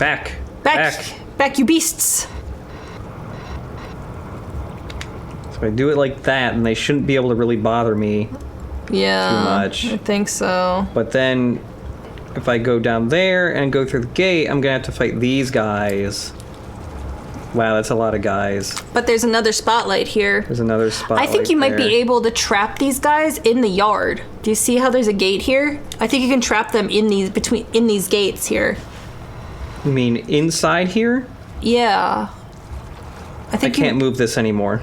Back! Back, you beasts! So I do it like that, and they shouldn't be able to really bother me too much. I think so. But then, if I go down there and go through the gate, I'm gonna have to fight these guys. Wow, that's a lot of guys. But there's another spotlight here. There's another spotlight I think you might be able to trap these guys in the yard. Do you see how there's a gate here? I think you can trap them in these gates here. You mean inside here? Yeah. I can't move this anymore.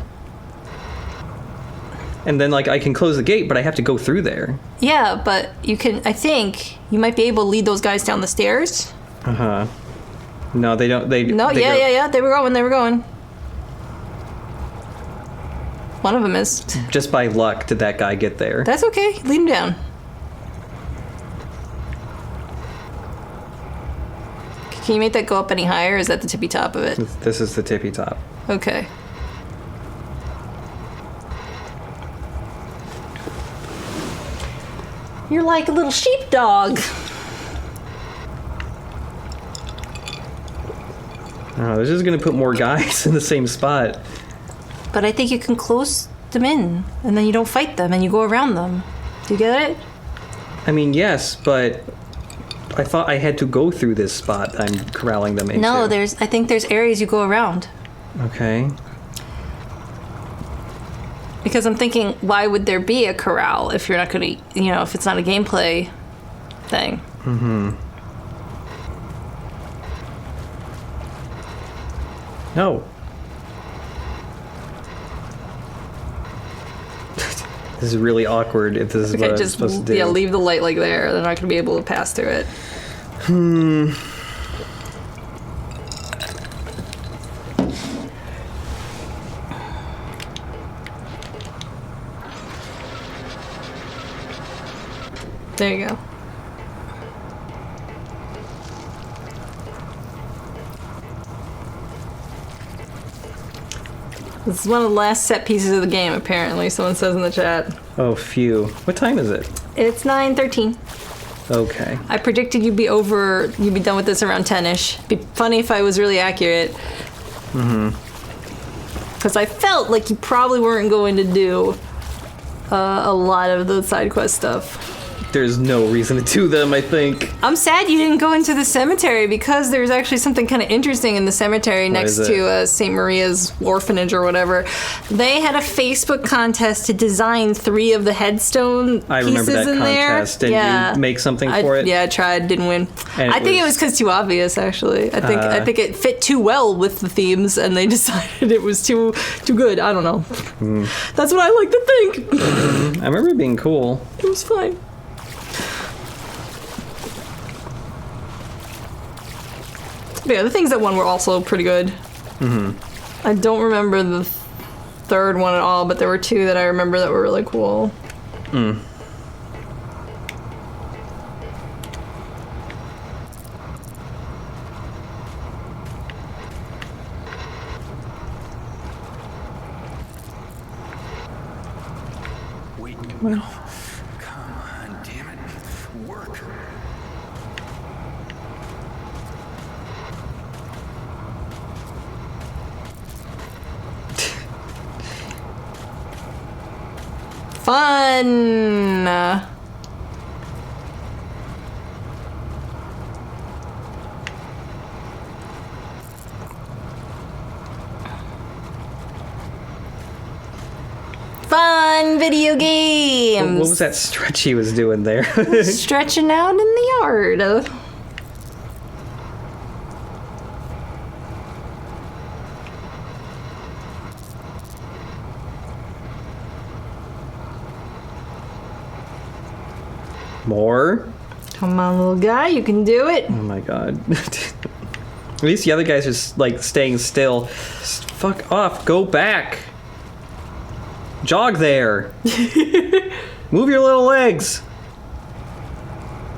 And then, like, I can close the gate, but I have to go through there. Yeah, but you can... I think you might be able to lead those guys down the stairs. Uh-huh. No, they don't... Yeah. They were going. One of them is. Just by luck did that guy get there. That's okay. Lead him down. Can you make that go up any higher, or is that the tippy top of it? This is the tippy top. Okay. You're like a little sheepdog. Oh, this is going to put more guys in the same spot. But I think you can close them in, and then you don't fight them, and you go around them. Do you get it? I mean, yes, but I thought I had to go through this spot I'm corralling them into. No, I think there's areas you go around. Okay. Because I'm thinking, why would there be a corral if you're not going to, if it's not a gameplay thing? Mm-hmm. No. This is really awkward if this is what I'm supposed to do. Yeah, leave the light like there. They're not going to be able to pass through it. There you go. This is one of the last set pieces of the game, apparently, someone says in the chat. Oh, phew. What time is it? It's 9:13. Okay. I predicted you'd be done with this around 10-ish. Be funny if I was really accurate. Mm-hmm. Because I felt like you probably weren't going to do a lot of the side quest stuff. There's no reason to do them, I think. I'm sad you didn't go into the cemetery, because there's actually something kind of interesting in the cemetery next to St. Maria's orphanage or whatever. They had a Facebook contest to design 3 of the headstone I pieces remember that in contest. there. Did you make something for it? Yeah, I tried, didn't win. And I think it was because too obvious, actually. I think it fit too well with the themes, and they decided it was too good. I don't know. That's what I like to think. I remember it being cool. It was fine. But yeah, the things that won were also pretty good. Mm-hmm. I don't remember the third one at all, but there were 2 that I remember that were really cool. Well, come on, damn it. Work. Fun! Fun video games! What was that stretch he was doing there? Stretching out in the yard. More? Come on, little guy, you can do it. Oh my god. At least the other guys are like staying still. Just fuck off. Go back. Jog there. Move your little legs.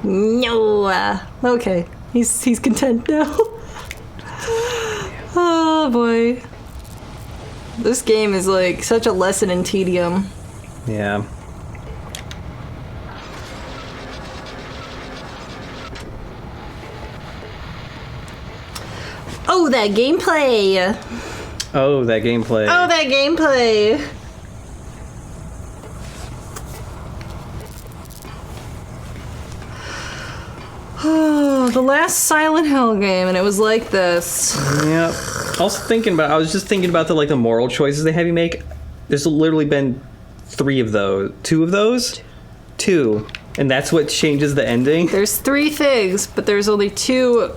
No. Okay. He's content now. Oh boy. This game is like such a lesson in tedium. Yeah. Oh, that gameplay. Oh, that gameplay. Oh, that gameplay. Oh, the last Silent Hill game, and it was like this. Yep. I was just thinking about the moral choices they have you make. There's literally been 3 of those. 2 of those? 2. And that's what changes the ending? There's 3 things, but there's only 2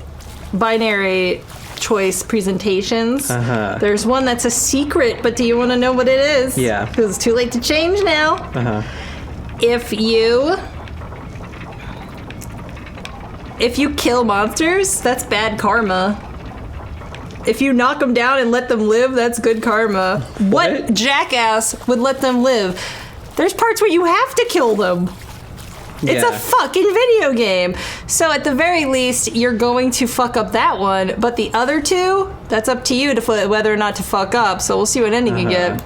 binary choice presentations. Uh-huh. There's one that's a secret, but do you want to know what it is? Yeah. Because it's too late to change now. Uh-huh. If you kill monsters, that's bad karma. If you knock them down and let them live, that's good karma. What jackass would let them live? There's parts where you have to kill them. It's a fucking video game. So at the very least, you're going to fuck up that one. But the other 2, that's up to you to whether or not to fuck up. So we'll see what ending you get.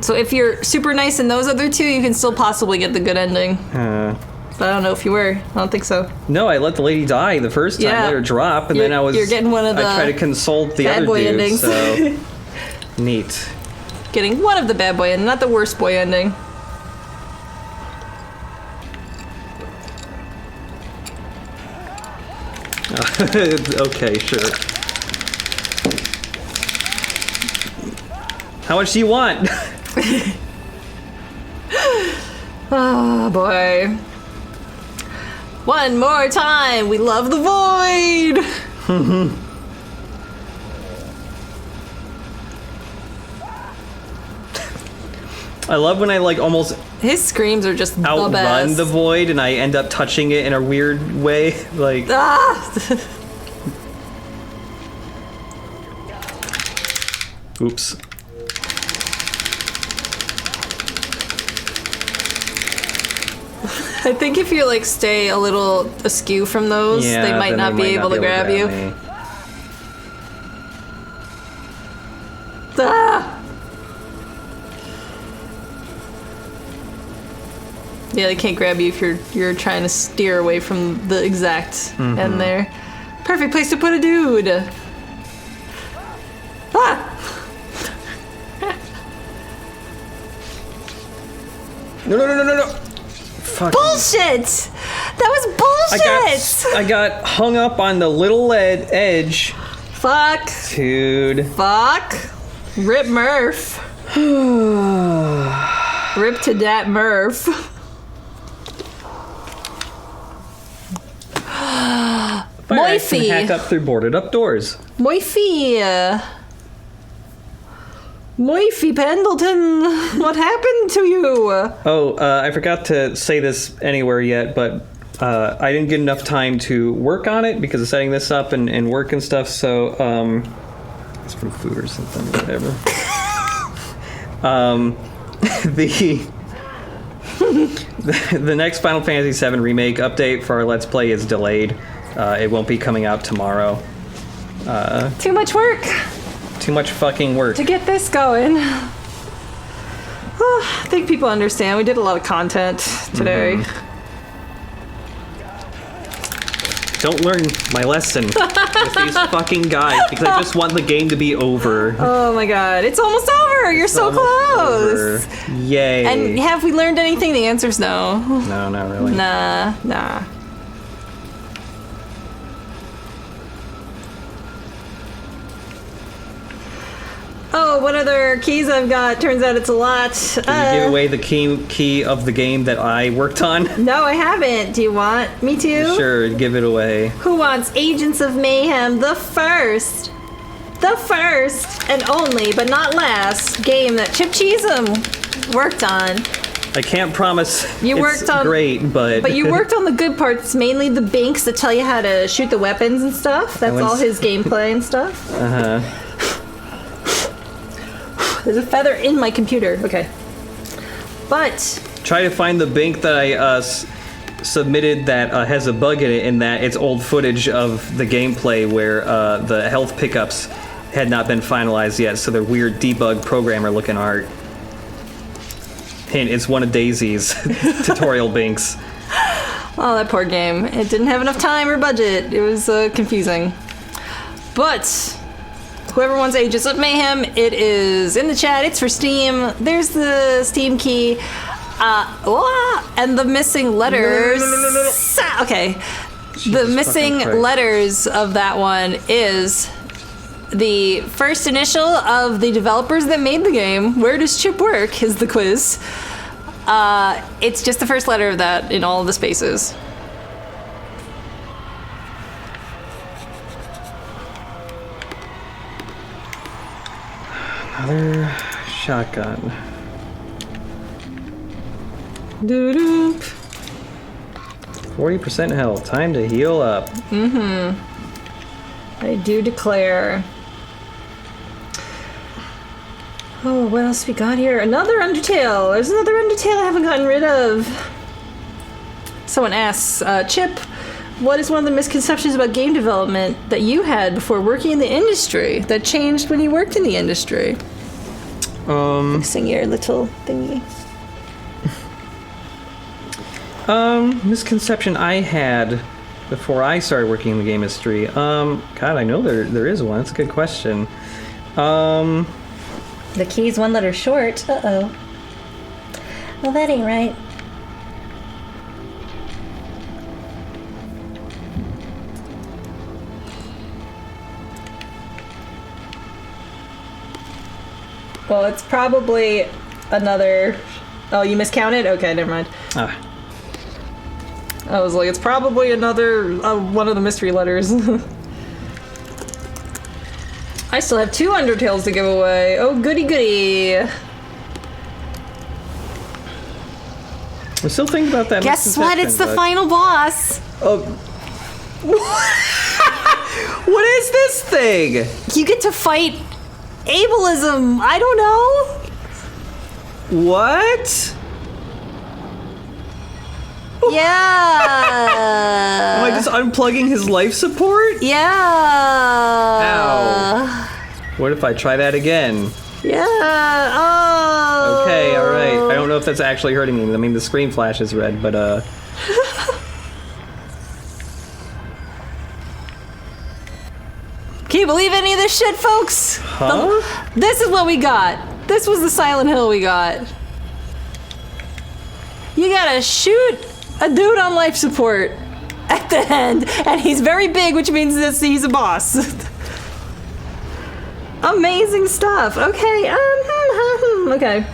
So if you're super nice in those other 2, you can still possibly get the good ending. But I don't know if you were. I don't think so. No, I let the lady die the first time, let her drop, and then You're getting one of the I tried to consult the bad other boy dude, endings. so... Neat. Getting one of the bad boy ending, not the worst boy ending. Okay, sure. How much do you want? Oh boy. One more time, we love the void! I love when I almost His screams are just the outrun best. the void and I end up touching it in a weird way. Ah! Oops. I think if you stay a little askew from those, they might not be able to grab you. Me. Ah! Yeah, they can't grab you if you're trying to steer away from the exact end there. Perfect place to put a dude. Ah! No. Fuck. Bullshit! That was bullshit! I got hung up on the little edge. Fuck. Dude. Fuck. Rip Murph. Rip to dat Murph. Fire accident hacked up through boarded up doors. Moify. Moify Pendleton, what happened to you? Oh, I forgot to say this anywhere yet, but I didn't get enough time to work on it because of setting this up and work and stuff, so, it's from food or something, whatever. The next Final Fantasy VII Remake update for our Let's Play is delayed. It won't be coming out tomorrow. Too much work Too much fucking work. to get this going. I think people understand. We did a lot of content today. Don't learn my lesson with these fucking guys because I just want the game to be over. Oh my god, it's almost over! You're so close! Over. Yay. And have we learned anything? The answer's no. No, not really. Nah. Oh, what other keys I've got? Turns out it's a lot. Did you give away the key of the game that I worked on? No, I haven't. Do you want me to? Sure, give it away. Who wants Agents of Mayhem, the first and only, but not last, game that Chip Cheesem worked on? I can't promise worked on great, but you worked on the good parts, mainly the binks that tell you how to shoot the weapons and stuff. That's all his gameplay and stuff. Uh-huh. There's a feather in my computer. Okay. But Try to find the bink that I submitted that has a bug in it, in that it's old footage of the gameplay where the health pickups had not been finalized yet, so they're weird debug programmer looking art. Hint, it's one of Daisy's tutorial binks. Oh, that poor game. It didn't have enough time or budget. It was confusing. But whoever wants Agents of Mayhem, it is in the chat. It's for Steam. There's the Steam key. And the missing letters. No. Okay. Jesus the missing fucking Christ. letters of that one is the first initial of the developers that made the game. Where does Chip work is the quiz. It's just the first letter of that in all of the spaces. Another shotgun. Doo-doo. 40% health. Time to heal up. I do declare. Oh, what else we got here? Another Undertale. There's another Undertale I haven't gotten rid of. Someone asks, Chip, what is one of the misconceptions about game development that you had before working in the industry that changed when you worked in the industry? Fixing your little thingy. Misconception I had before I started working in the game industry. God, I know there is one. It's a good question. The key's one letter short. Uh-oh. Well, that ain't right. Well, it's probably another... Oh, you miscounted? Okay, never mind. I was like, it's probably another one of the mystery letters. I still have 2 Undertales to give away. Oh, goody goody. I'm still thinking about that. Guess what? It's the final boss. Oh. What is this thing? You get to fight ableism. I don't know. What? Yeah. Am I just unplugging his life support? Yeah. Ow. What if I try that again? Yeah. Oh. Okay, alright. I don't know if that's actually hurting me. I mean, the screen flash is red, but, Can you believe any of this shit, folks? Huh? This is what we got. This was the Silent Hill we got. You gotta shoot a dude on life support at the end, and he's very big, which means that he's a boss. Amazing stuff. Okay, okay.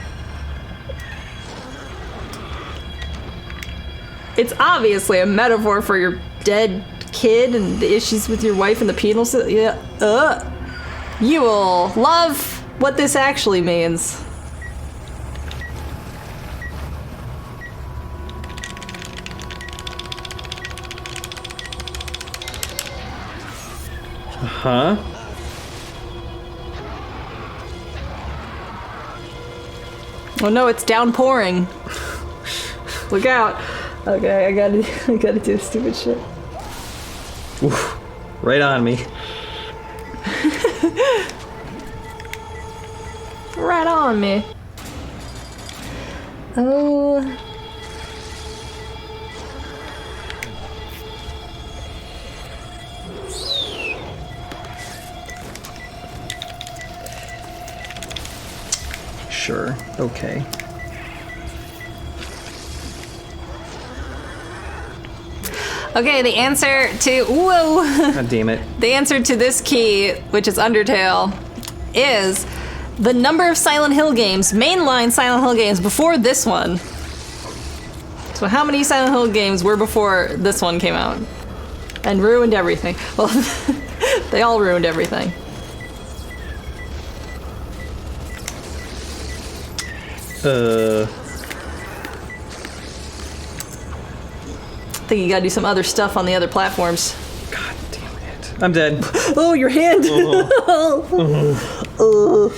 It's obviously a metaphor for your dead kid and the issues with your wife and the penal system. Yeah. You will love what this actually means. huh? Oh no, it's downpouring. Look out. Okay, I gotta do stupid shit. Oof. Right on me. Right on me. Oh. Sure. Okay. Okay, the answer to God damn it. the answer to this key, which is Undertale, is the number of Silent Hill games, mainline Silent Hill games before this one. So how many Silent Hill games were before this one came out? And ruined everything. Well, they all ruined everything. I think you gotta do some other stuff on the other platforms. God damn it. I'm dead. Oh, your hand!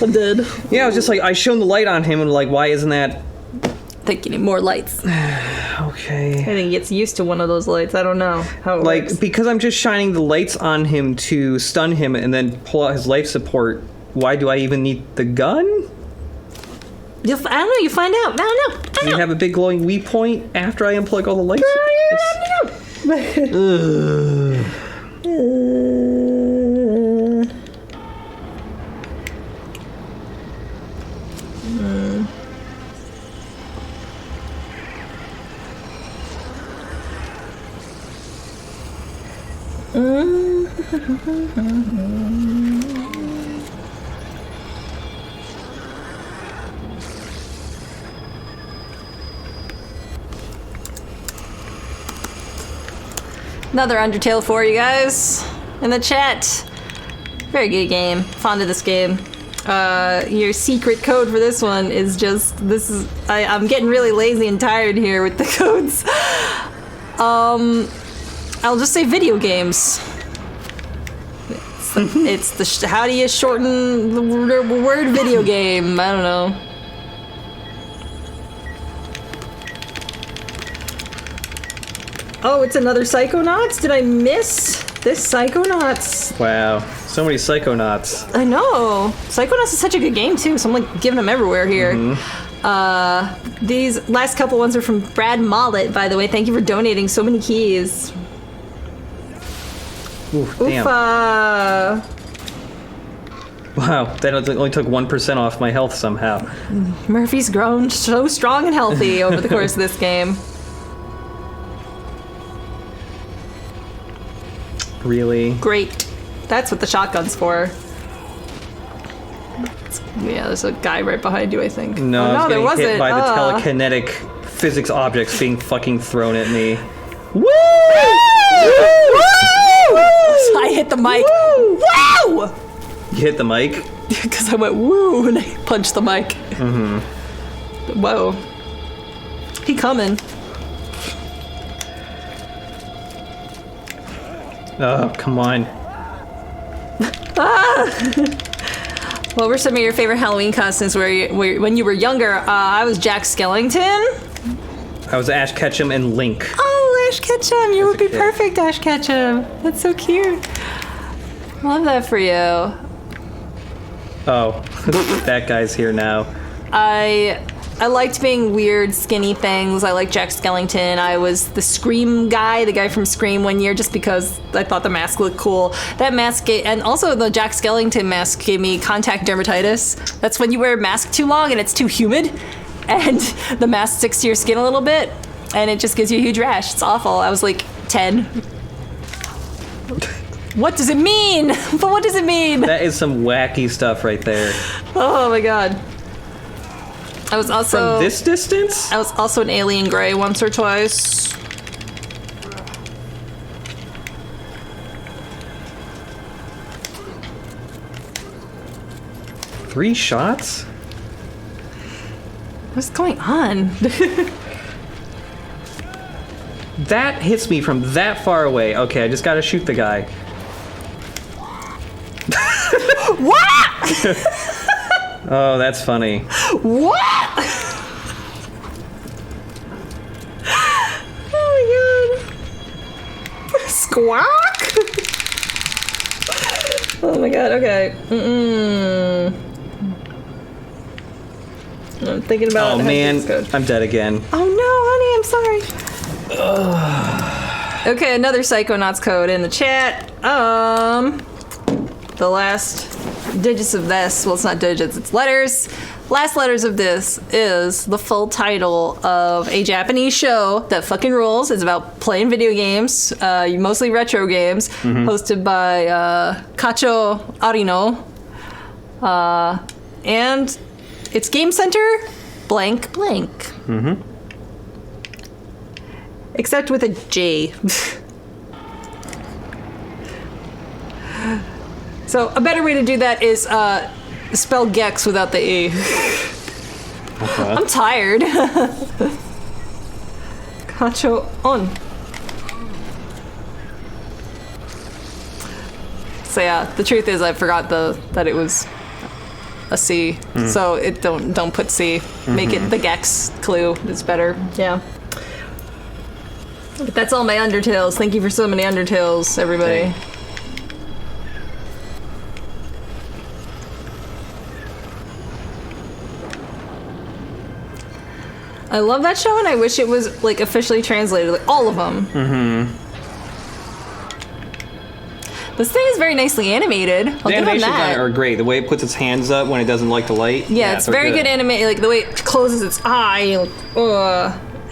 I'm dead. Yeah, I was just like, I shone the light on him and like, why isn't that... I think you need more lights. Okay. I think he gets used to one of those lights. I don't know how it works. Like, because I'm just shining the lights on him to stun him and then pull out his life support, why do I even need the gun? I don't know. You find out. I don't know. Do you have a big glowing Wii point after I unplug all the lights? Another Undertale for you guys in the chat. Very good game. Fond of this game. Your secret code for this one is just I'm getting really lazy and tired here with the codes. I'll just say video games. It's how do you shorten the word video game? I don't know. Oh, it's another Psychonauts? Did I miss this Psychonauts? Wow, so many Psychonauts. I know. Psychonauts is such a good game too, so I'm like giving them everywhere here. These last couple ones are from Brad Mollett, by the way. Thank you for donating so many keys. Ooh, damn. Oofa. Wow, that only took 1% off my health somehow. Murphy's grown so strong and healthy over the course of this game. Really? Great. That's what the shotgun's for. Yeah, there's a guy right behind you, I think. No, oh, I was there getting wasn't. hit by the telekinetic physics objects being fucking thrown at me. Woo! Woo! I hit the mic. Woo! Wow! You hit the mic? Because I went woo and I punched the mic. Whoa. He coming. Oh, come on. What were some of your favorite Halloween costumes when you were younger? I was Jack Skellington. I was Ash Ketchum and Link. Oh, Ash Ketchum. You would be kid. perfect, Ash Ketchum. That's so cute. Love that for you. Oh, that guy's here now. I liked being weird, skinny things. I liked Jack Skellington. I was the Scream guy, the guy from Scream one year, just because I thought the mask looked cool. That mask, and also the Jack Skellington mask gave me contact dermatitis. That's when you wear a mask too long and it's too humid, and the mask sticks to your skin a little bit, and it just gives you a huge rash. It's awful. I was like 10. What does it mean? But what does it mean? That is some wacky stuff right there. Oh my god. I was also From this distance? I was also an alien gray once or twice. Three shots? What's going on? That hits me from that far away. Okay, I just gotta shoot the guy. What? Oh, that's funny. What? Oh my god. Squawk? Oh my god, okay. I'm thinking about Oh how to man, do this code. I'm dead again. Oh no, honey, I'm sorry. Okay, another Psychonauts code in the chat. The last digits of this, well, it's not digits, it's letters. Last letters of this is the full title of a Japanese show that fucking rules. It's about playing video games, mostly retro games, hosted by Kacho Arino. And it's Game Center blank blank. Except with a J. So a better way to do that is spell Gex without the E. Okay. I'm tired. Kacho on. So yeah, the truth is I forgot that it was a C. So it don't put C. Make it the Gex clue. It's better. Yeah. But that's all my Undertales. Thank you for so many Undertales, everybody. Okay. I love that show, and I wish it was like officially translated, like all of them. Mm-hmm. This thing is very nicely animated. The animations on it are great. The way it puts its hands up when it doesn't like the light. Yeah, it's very good animated. Like the way it closes its eye, like,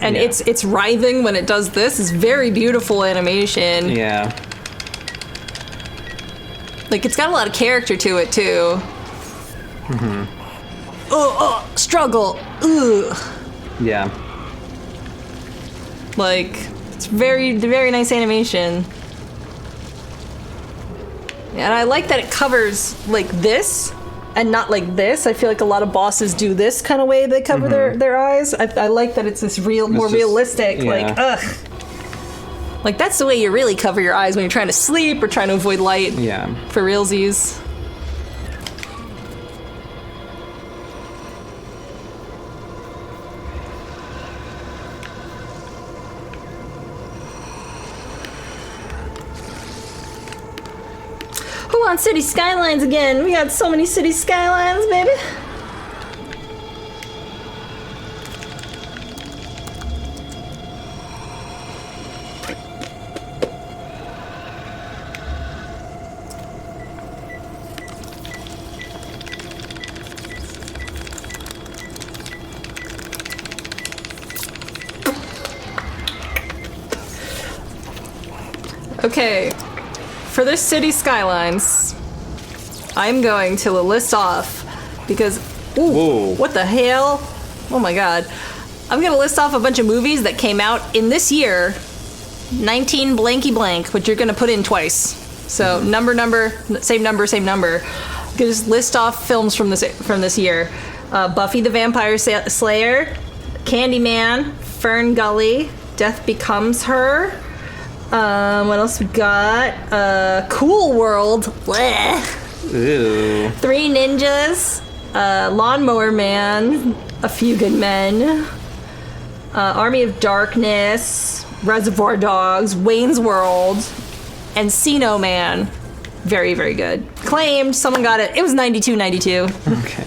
and it's writhing when it does this. Is very beautiful animation. Yeah. Like it's got a lot of character to it too. Struggle. Ugh. Yeah. Like it's very, very nice animation. And I like that it covers like this and not like this. I feel like a lot of bosses do this kind of way they cover their eyes. I like that it's this more realistic. Yeah. Like, ugh. Like that's the way you really cover your eyes when you're trying to sleep or trying to avoid light. Yeah. For realsies. Who wants City Skylines again? We got so many City Skylines, baby. Okay. For this City Skylines, I'm going to list off because, what the hell? Oh my god. I'm going to list off a bunch of movies that came out in this year, 19 blanky blank, which you're going to put in twice. So number, same number. I'm going to just list off films from this year. Buffy the Vampire Slayer, Candyman, Fern Gully, Death Becomes Her. What else we got? Cool World. Blech. Ew. Three Ninjas. Lawnmower Man. A Few Good Men. Army of Darkness. Reservoir Dogs. Wayne's World. Encino Man. Very, very good. Claimed. Someone got it. It was 92.92. Okay.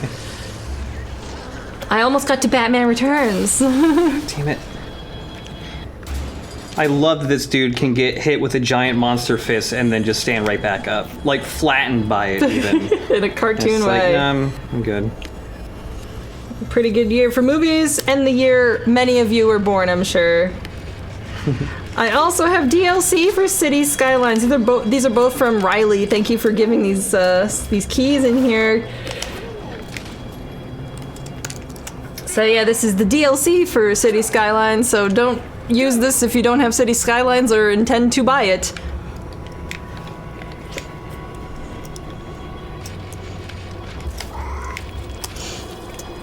I almost got to Batman Returns. Damn it. I love that this dude can get hit with a giant monster fist and then just stand right back up. Like, flattened by it, even. In a cartoon way. Like, I'm good. Pretty good year for movies, and the year many of you were born, I'm sure. I also have DLC for City Skylines. These are both from Riley. Thank you for giving these keys in here. So yeah, this is the DLC for City Skylines, so don't use this if you don't have City Skylines or intend to buy it.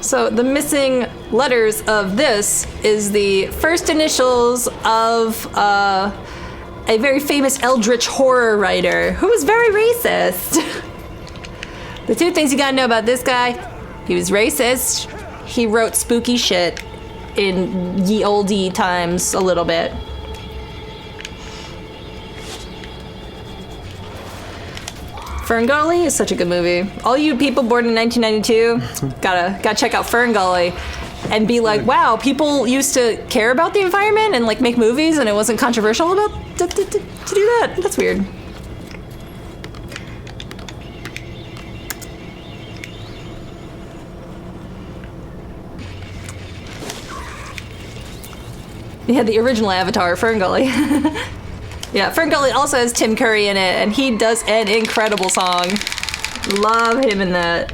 So the missing letters of this is the first initials of a very famous eldritch horror writer who was very racist. The two things you gotta know about this guy: he was racist, he wrote spooky shit in ye olde times a little bit. Ferngully is such a good movie. All you people born in 1992, gotta check out Ferngully and be like, wow, people used to care about the environment and like make movies and it wasn't controversial about to do that. That's weird. Yeah, the original Avatar, Ferngully. Yeah, Ferngully also has Tim Curry in it, and he does an incredible song. Love him in that.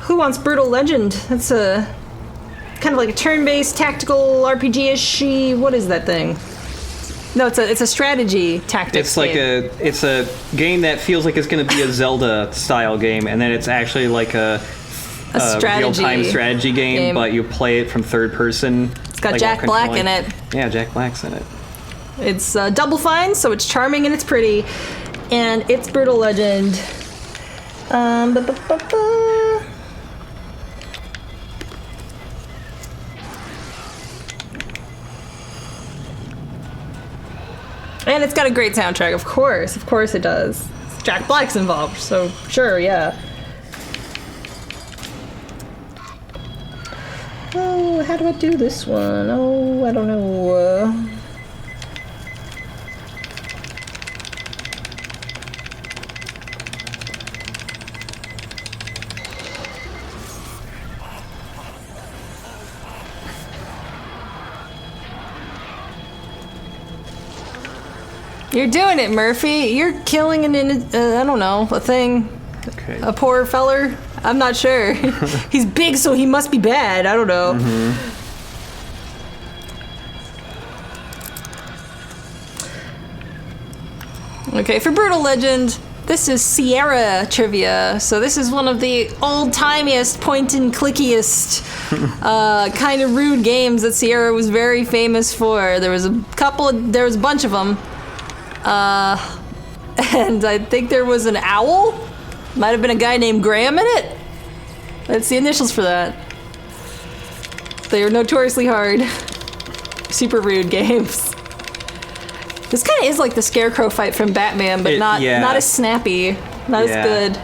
Who wants Brutal Legend? That's a kind of like a turn-based tactical RPG-ish. What is that thing? No, it's a strategy tactics. It's a game that feels like it's going to be a Zelda style game, and then it's actually like a real-time strategy game, but you play it from third person. It's got Jack Black in it. Yeah, Jack Black's in it. It's Double Fine, so it's charming and it's pretty, and it's Brutal Legend. And it's got a great soundtrack, of course it does. Jack Black's involved, so sure, yeah. Oh, how do I do this one? Oh, I don't know. You're doing it, Murphy. You're killing I don't know, a thing. Okay. A poor feller? I'm not sure. He's big, so he must be bad. I don't know. Okay, for Brutal Legend, this is Sierra trivia. So this is one of the old-timiest, point-and-clickiest, kind of rude games that Sierra was very famous for. There was a bunch of them. And I think there was an owl? Might have been a guy named Graham in it? That's the initials for that. They are notoriously hard. Super rude games. This kind of is like the Scarecrow fight from Batman, but not as snappy, not as good.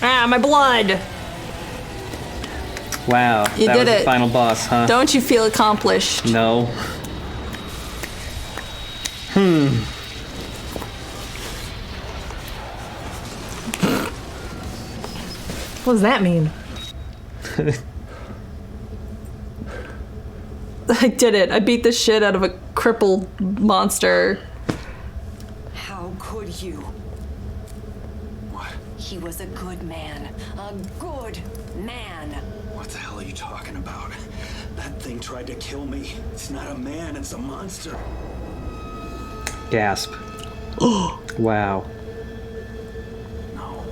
Ah, my blood! Wow, You that did was it. the final boss, huh? Don't you feel accomplished? No. What does that mean? I did it. I beat the shit out of a crippled monster. How could you? What? He was a good man. A good man. What the hell are you talking about? That thing tried to kill me. It's not a man, it's a monster. Gasp. Wow. No.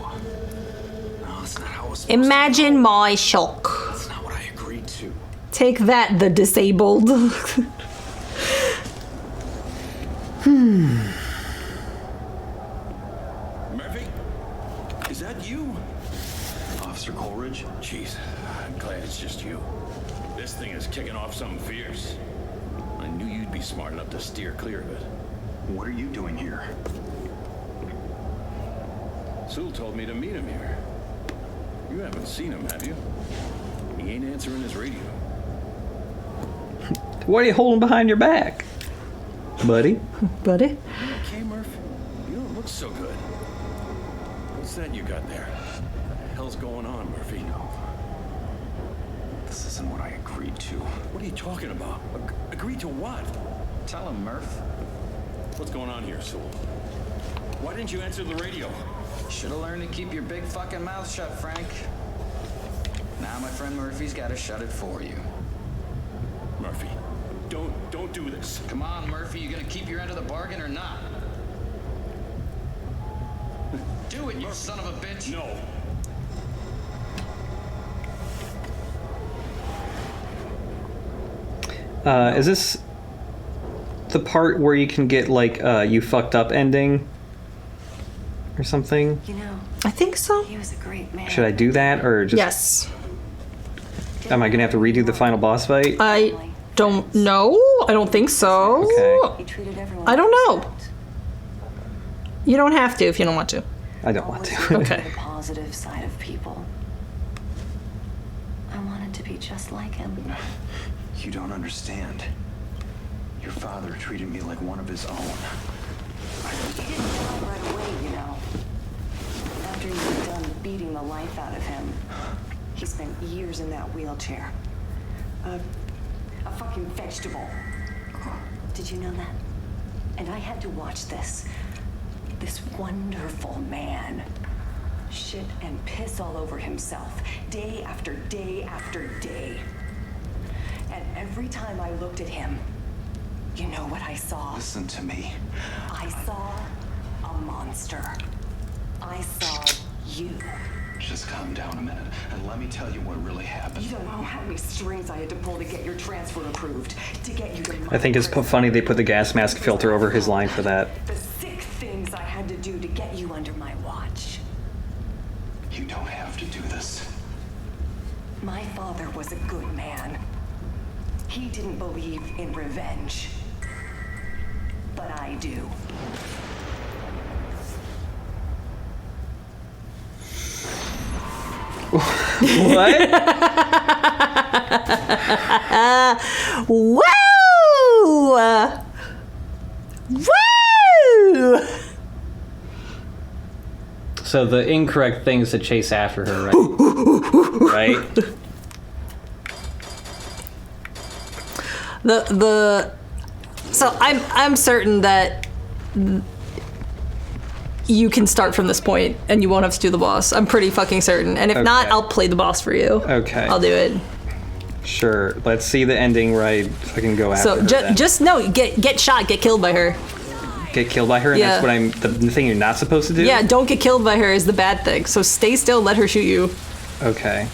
No, that's not how it was supposed Imagine my shock. to. That's not what I agreed to. Take that, the disabled. Murphy? Is that you? Officer Coleridge? Jeez, I'm glad it's just you. This thing is kicking off something fierce. I knew you'd be smart enough to steer clear of it. What are you doing here? Sewell told me to meet him here. You haven't seen him, have you? He ain't answering his radio. What are you holding behind your back, buddy? Buddy? Okay, Murph? You don't look so good. What's that you got there? What the hell's going on, Murphy? No. This isn't what I agreed to. What are you talking about? Agreed to what? Tell him, Murph. What's going on here, Sewell? Why didn't you answer the radio? Should've learned to keep your big fucking mouth shut, Frank. Now my friend Murphy's gotta shut it for you. Murphy, don't do this. Come on, Murphy, you gonna keep your end of the bargain or not? Do it, you son of a bitch! No. Is this the part where you can get like you fucked up ending or something? You know, I think so. he was a great man. Should I do that or just? Yes. Am I gonna have to redo the final boss fight? I don't know. I don't think so. Okay. He treated everyone I don't with know. respect. You don't have to if you don't want to. I don't want Always to. looked Okay. at the positive side of people. I wanted to be just like him. You don't understand. Your father treated me like one of his own. He didn't die right away, you know. After you were done beating the life out of him, he spent years in that wheelchair. A fucking vegetable. Did you know that? And I had to watch this wonderful man shit and piss all over himself, day after day after day. And every time I looked at him, you know what I saw? Listen to me. I saw a monster. I saw you. Just calm down a minute and let me tell you what really happened. You don't know how many strings I had to pull to get your transfer approved, to get you to my I think it's prison. funny they put the gas mask filter over his line for that. The sick things I had to do to get you under my watch. You don't have to do this. My father was a good man. He didn't believe in revenge. But I do. What? Woo! Woo! So the incorrect thing is to chase after her, right? Right? So I'm certain that you can start from this point and you won't have to do the boss. I'm pretty fucking certain. And if not, Okay. I'll play the boss for you. Okay. I'll do it. Sure. Let's see the ending where I can go after So her then. just no, get shot, get killed by her. Get killed by her, and Yeah. that's what the thing you're not supposed to do? Yeah, don't get killed by her is the bad thing. So stay still, let her shoot you. Okay.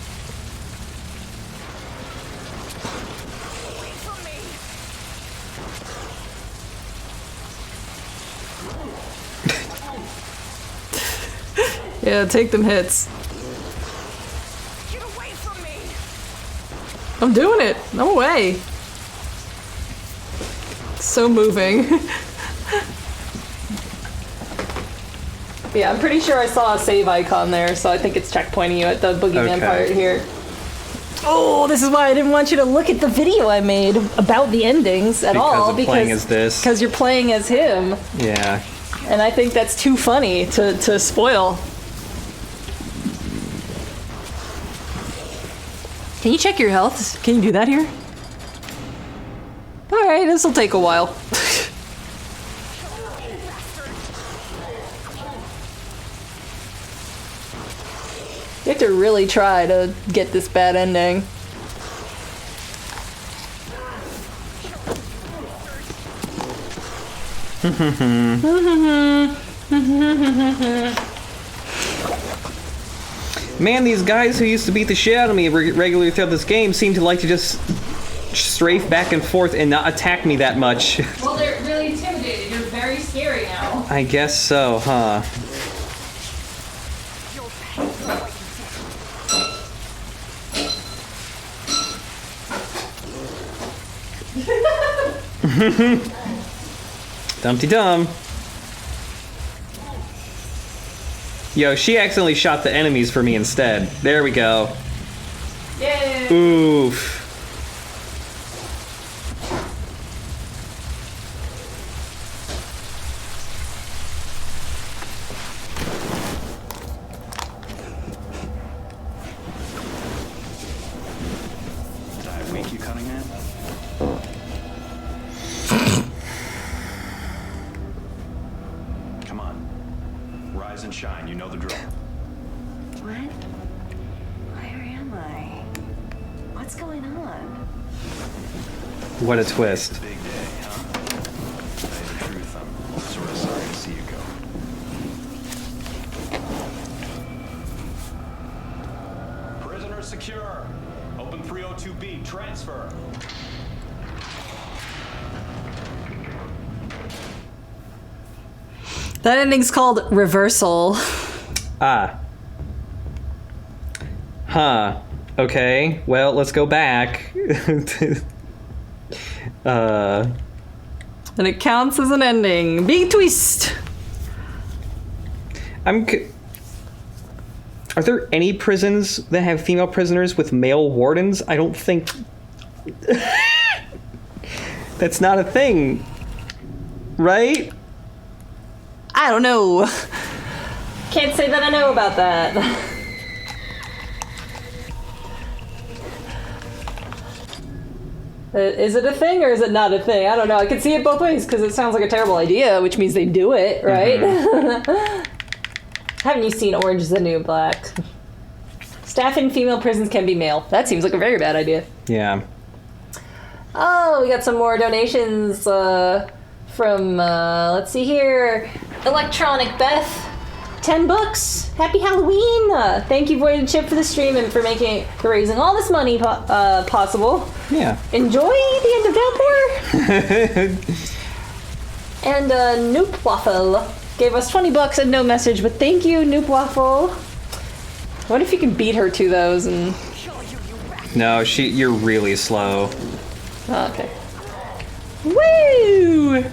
Yeah, take them hits. Get away from me! I'm doing it. I'm away. So moving. Yeah, I'm pretty sure I saw a save icon there, so I think it's checkpointing you at the boogeyman Okay. part here. Oh, this is why I didn't want you to look at the video I made about the endings at all. Because of playing as this. Because you're playing as him, Yeah. and I think that's too funny to spoil. Can you check your health? Can you do that here? Alright, this will take a while. You have to really try to get this bad ending. Man, these guys who used to beat the shit out of me regularly throughout this game seem to like to just strafe back and forth and not attack me that much. Well, they're really intimidated. You're very scary now. I guess so, huh? Dumpty Dum. Yo, she accidentally shot the enemies for me instead. There we go. Yay! Oof. Did I wake you, Cunningham? Come on. Rise and shine. You know the drill. What? Where am I? What's going on? What a twist. Big day, huh? To tell you the truth, I'm sort of sorry to see you go. Prisoner secure. Open 302B. Transfer. That ending's called Reversal. Ah. Huh. Okay. Well, let's go back. And it counts as an ending. Big twist! Are there any prisons that have female prisoners with male wardens? I don't think... That's not a thing. Right? I don't know. Can't say that I know about that. Is it a thing or is it not a thing? I don't know. I can see it both ways because it sounds like a terrible idea, which means they do it, right? Haven't you seen Orange is the New Black? Staff in female prisons can be male. That seems like a very bad idea. Yeah. Oh, we got some more donations from, let's see here, Electronic Beth. $10. Happy Halloween! Thank you, Void and Chip, for the stream and for raising all this money possible. Yeah. Enjoy the end of Downpour. And Noop Waffle gave us $20 and no message, but thank you, Noop Waffle. What if you can beat her to those and? No, you're really slow. Oh, okay. Woo!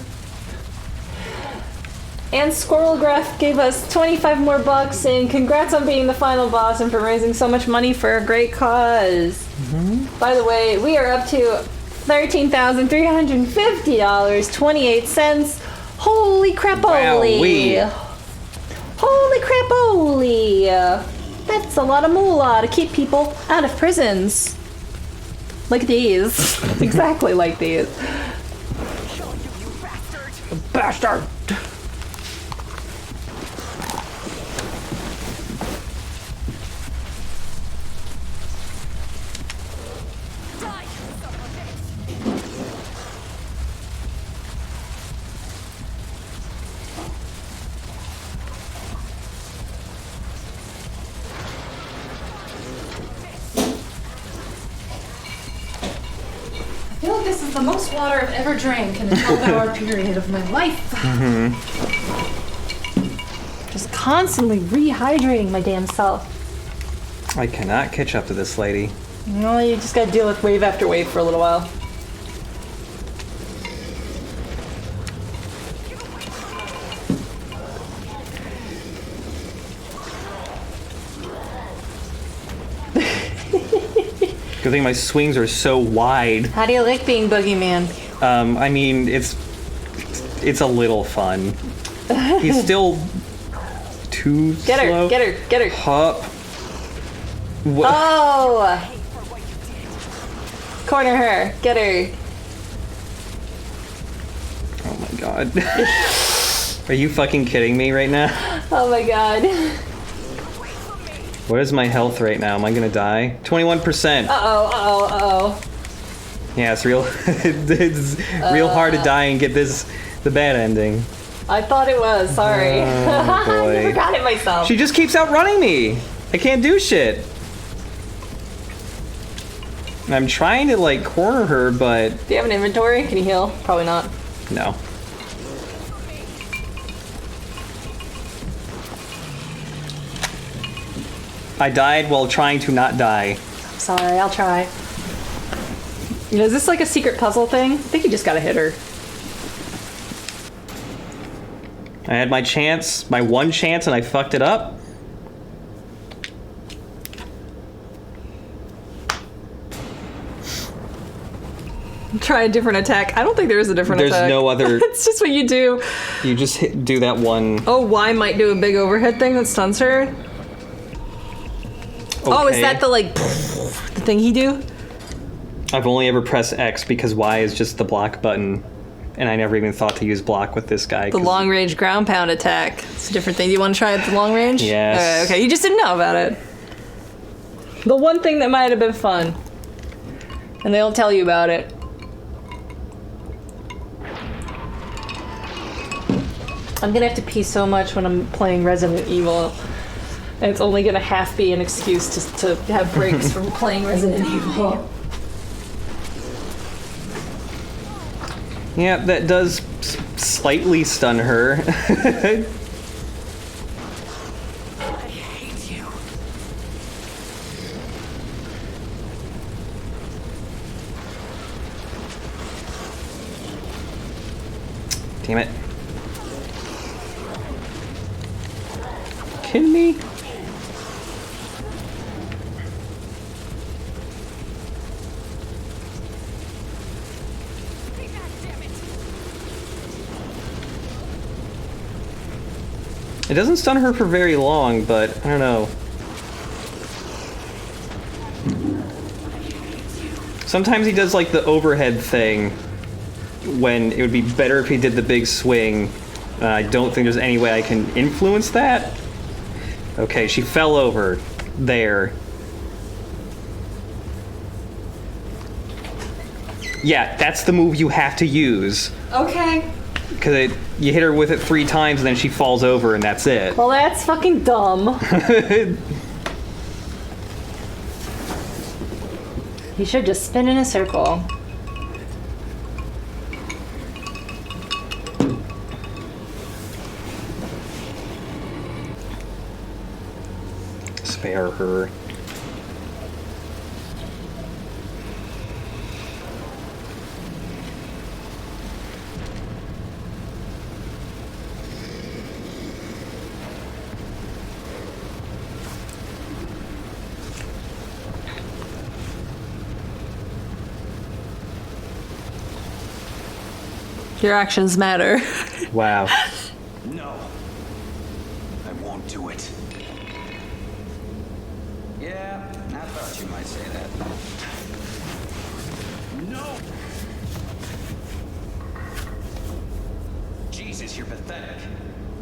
And Squirrelgraph gave us 25 more bucks, and congrats on being the final boss and for raising so much money for a great cause. By the way, we are up to $13,350.28. Holy crap-oli! Wowee. Holy crap-oli! That's a lot of moolah to keep people out of prisons. Like these. Exactly like these. Bastard! I feel like this is the most water I've ever drank in a 12-hour period of my life. Just constantly rehydrating my damn self. I cannot catch up to this lady. No, you just gotta deal with wave after wave for a little while. Good thing my swings are so wide. How do you like being Boogeyman? I mean, it's a little fun. He's still too Get slow. her, get her, get her. Hop. What? Oh! Corner her, get her. Oh my god. Are you fucking kidding me right now? Oh my god. What is my health right now? Am I gonna die? 21%. Uh-oh. Yeah, it's real. It's real hard to die and get the bad ending. I thought it was, sorry. Oh, boy. I forgot it myself. She just keeps outrunning me. I can't do shit. I'm trying to like corner her, but Do you have an inventory? Can you heal? Probably not. no. I died while trying to not die. Sorry, I'll try. You know, is this like a secret puzzle thing? I think you just gotta hit her. I had my chance, my one chance, and I fucked it up. Try a different attack. I don't think there is a different attack. There's no other. It's just what you do. You just do that one. Oh, Y might do a big overhead thing that stuns her. Okay. Oh, is that the like the thing he do? I've only ever pressed X because Y is just the block button, and I never even thought to use block with this guy. The long range ground pound attack. It's a different thing. Do you want to try it at the long range? Yes. Okay, you just didn't know about it. The one thing that might have been fun, and they don't tell you about it. I'm gonna have to pee so much when I'm playing Resident Evil. And it's only gonna half be an excuse to have breaks from playing Resident Evil. Yeah, that does slightly stun her. I hate you. Damn it. Kidding me? It doesn't stun her for very long, but I don't know. Sometimes he does like the overhead thing when it would be better if he did the big swing. I don't think there's any way I can influence that. Okay, she fell over there. Yeah, that's the move you have to use. Okay. Because you hit her with it 3 times and then she falls over and that's it. Well, that's fucking dumb. You should just spin in a circle. Spare her. Your actions matter. Wow. No. I won't do it. Yeah, I thought you might say that. No! Jesus, you're pathetic.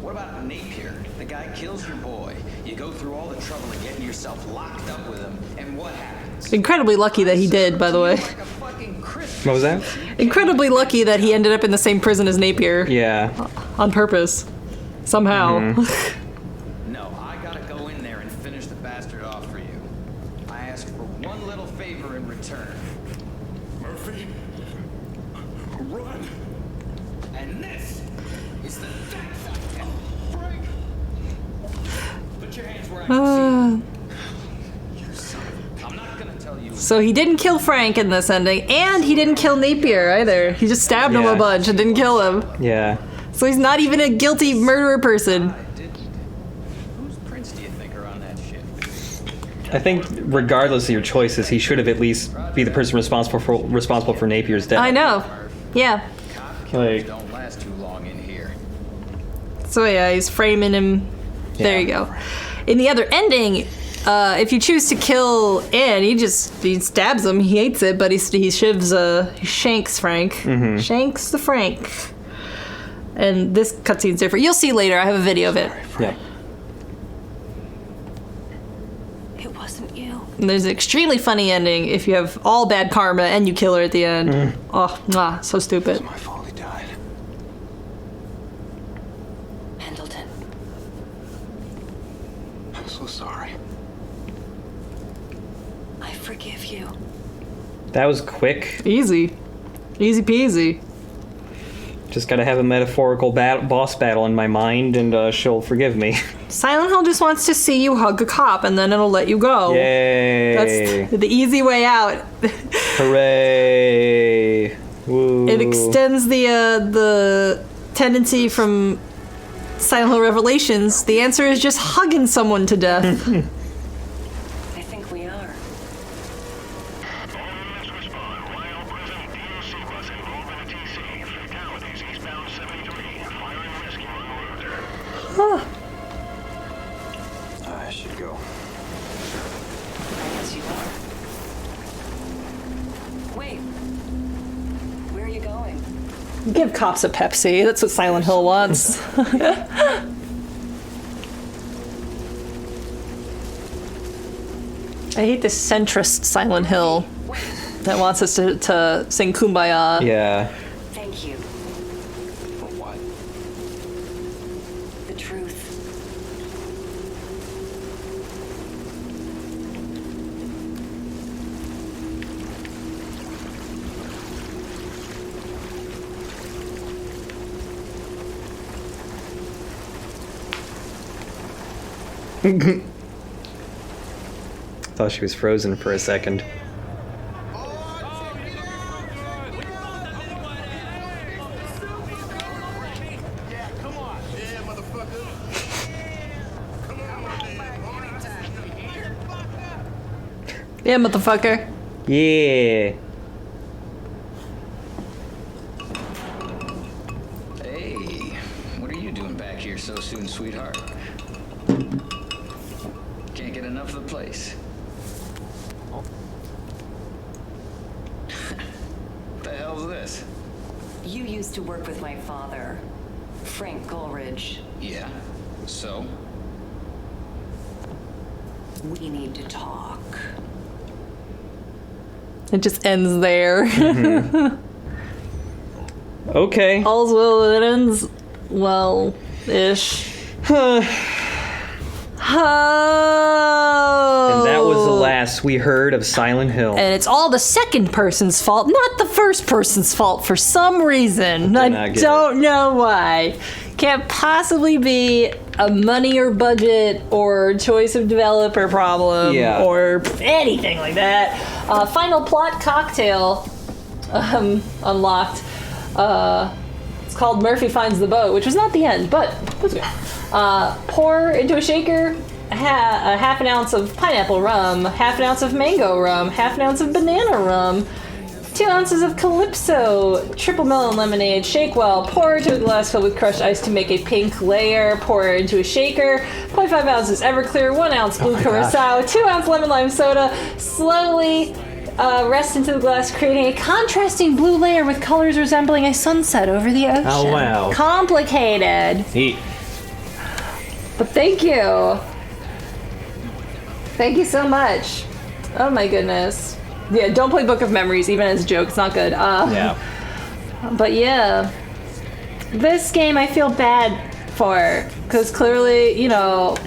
What about Napier? The guy kills your boy. You go through all the trouble of getting yourself locked up with him, and what happens? Incredibly lucky that he did, by the way. Like a fucking Christmas. What was that? Incredibly lucky that he ended up in the same prison as Napier. Yeah. On purpose. Somehow. No, I gotta go in there and finish the bastard off for you. I ask for one little favor in return. Murphy, run. And this is the thanks I get. Frank! Put your hands where I can see. You son of a... I'm not gonna tell you. So he didn't kill Frank in this ending, and he didn't kill Napier either. He just stabbed him Yeah. a bunch and didn't kill him. Yeah. So he's not even a guilty murderer person. I didn't. Whose prints do you think are on that shit? I think regardless of your choices, he should have at least be the person responsible for Napier's death. I know. Yeah. Cop killers Like- don't last too long in here. So yeah, he's framing him. There you go. In the other ending, if you choose to kill Ann, he stabs him. He hates it, but he shanks Frank. Shanks the Frank. And this cutscene's different. You'll see later. I have a video of it. Yeah. It wasn't you. And there's an extremely funny ending if you have all bad karma and you kill her at the end. Oh, so stupid. It's my fault he died. Pendleton. I'm so sorry. I forgive you. That was quick. Easy. Easy peasy. Just gotta have a metaphorical boss battle in my mind, and she'll forgive me. Silent Hill just wants to see you hug a cop, and then it'll let you go. Yay! That's the easy way out. Hooray! Woo! It extends the tendency from Silent Hill Revelations. The answer is just hugging someone to death. I think we are. I should go. I guess you are. Wait. Where are you going? Give cops a Pepsi. That's what Silent Hill wants. I hate this centrist Silent Hill that wants us to sing Kumbaya. Yeah. Thank you. For what? The truth. Thought she was frozen for a second. Yeah, motherfucker. Yeah. Hey, what are you doing back here so soon, sweetheart? Can't get enough of the place. What the hell's this? You used to work with my father, Frank Gulridge. Yeah, so? We need to talk. It just ends there. Okay. All's well that ends well-ish. And that was the last we heard of Silent Hill. And it's all the second person's fault, not the first person's fault for some reason. I don't know why. Can't possibly be a money or budget or choice of developer problem or anything like that. Final plot cocktail unlocked. It's called Murphy Finds the Boat, which was not the end, but that's good. Pour into a shaker a half an ounce of pineapple rum, half an ounce of mango rum, half an ounce of banana rum, 2 ounces of Calypso triple melon lemonade. Shake well. Pour into a glass filled with crushed ice to make a pink layer. Pour into a shaker. 0.5 ounces Everclear. 1 ounce blue Curacao. 2 ounce lemon lime soda. Slowly rest into the glass, creating a contrasting blue layer with colors resembling a sunset over the ocean. Oh, wow. Complicated. Neat. But thank you. Thank you so much. Oh my goodness. Yeah, don't play Book of Memories, even as a joke. It's not good. Yeah. But yeah. This game I feel bad for. Because clearly, you know,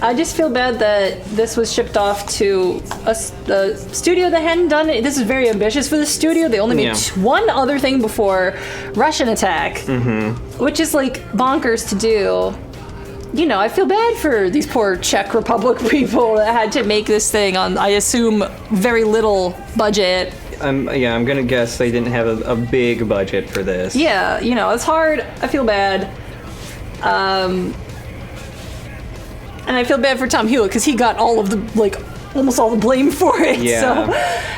I just feel bad that this was shipped off to a studio that hadn't done it. This is very ambitious for the studio. They only made one other thing before Russian Attack. Which is like bonkers to do. You know, I feel bad for these poor Czech Republic people that had to make this thing on, I assume, very little budget. I'm gonna guess they didn't have a big budget for this. Yeah, you know, it's hard. I feel bad. And I feel bad for Tom Hewitt because he got all of the, like, almost all the blame for it. Yeah. So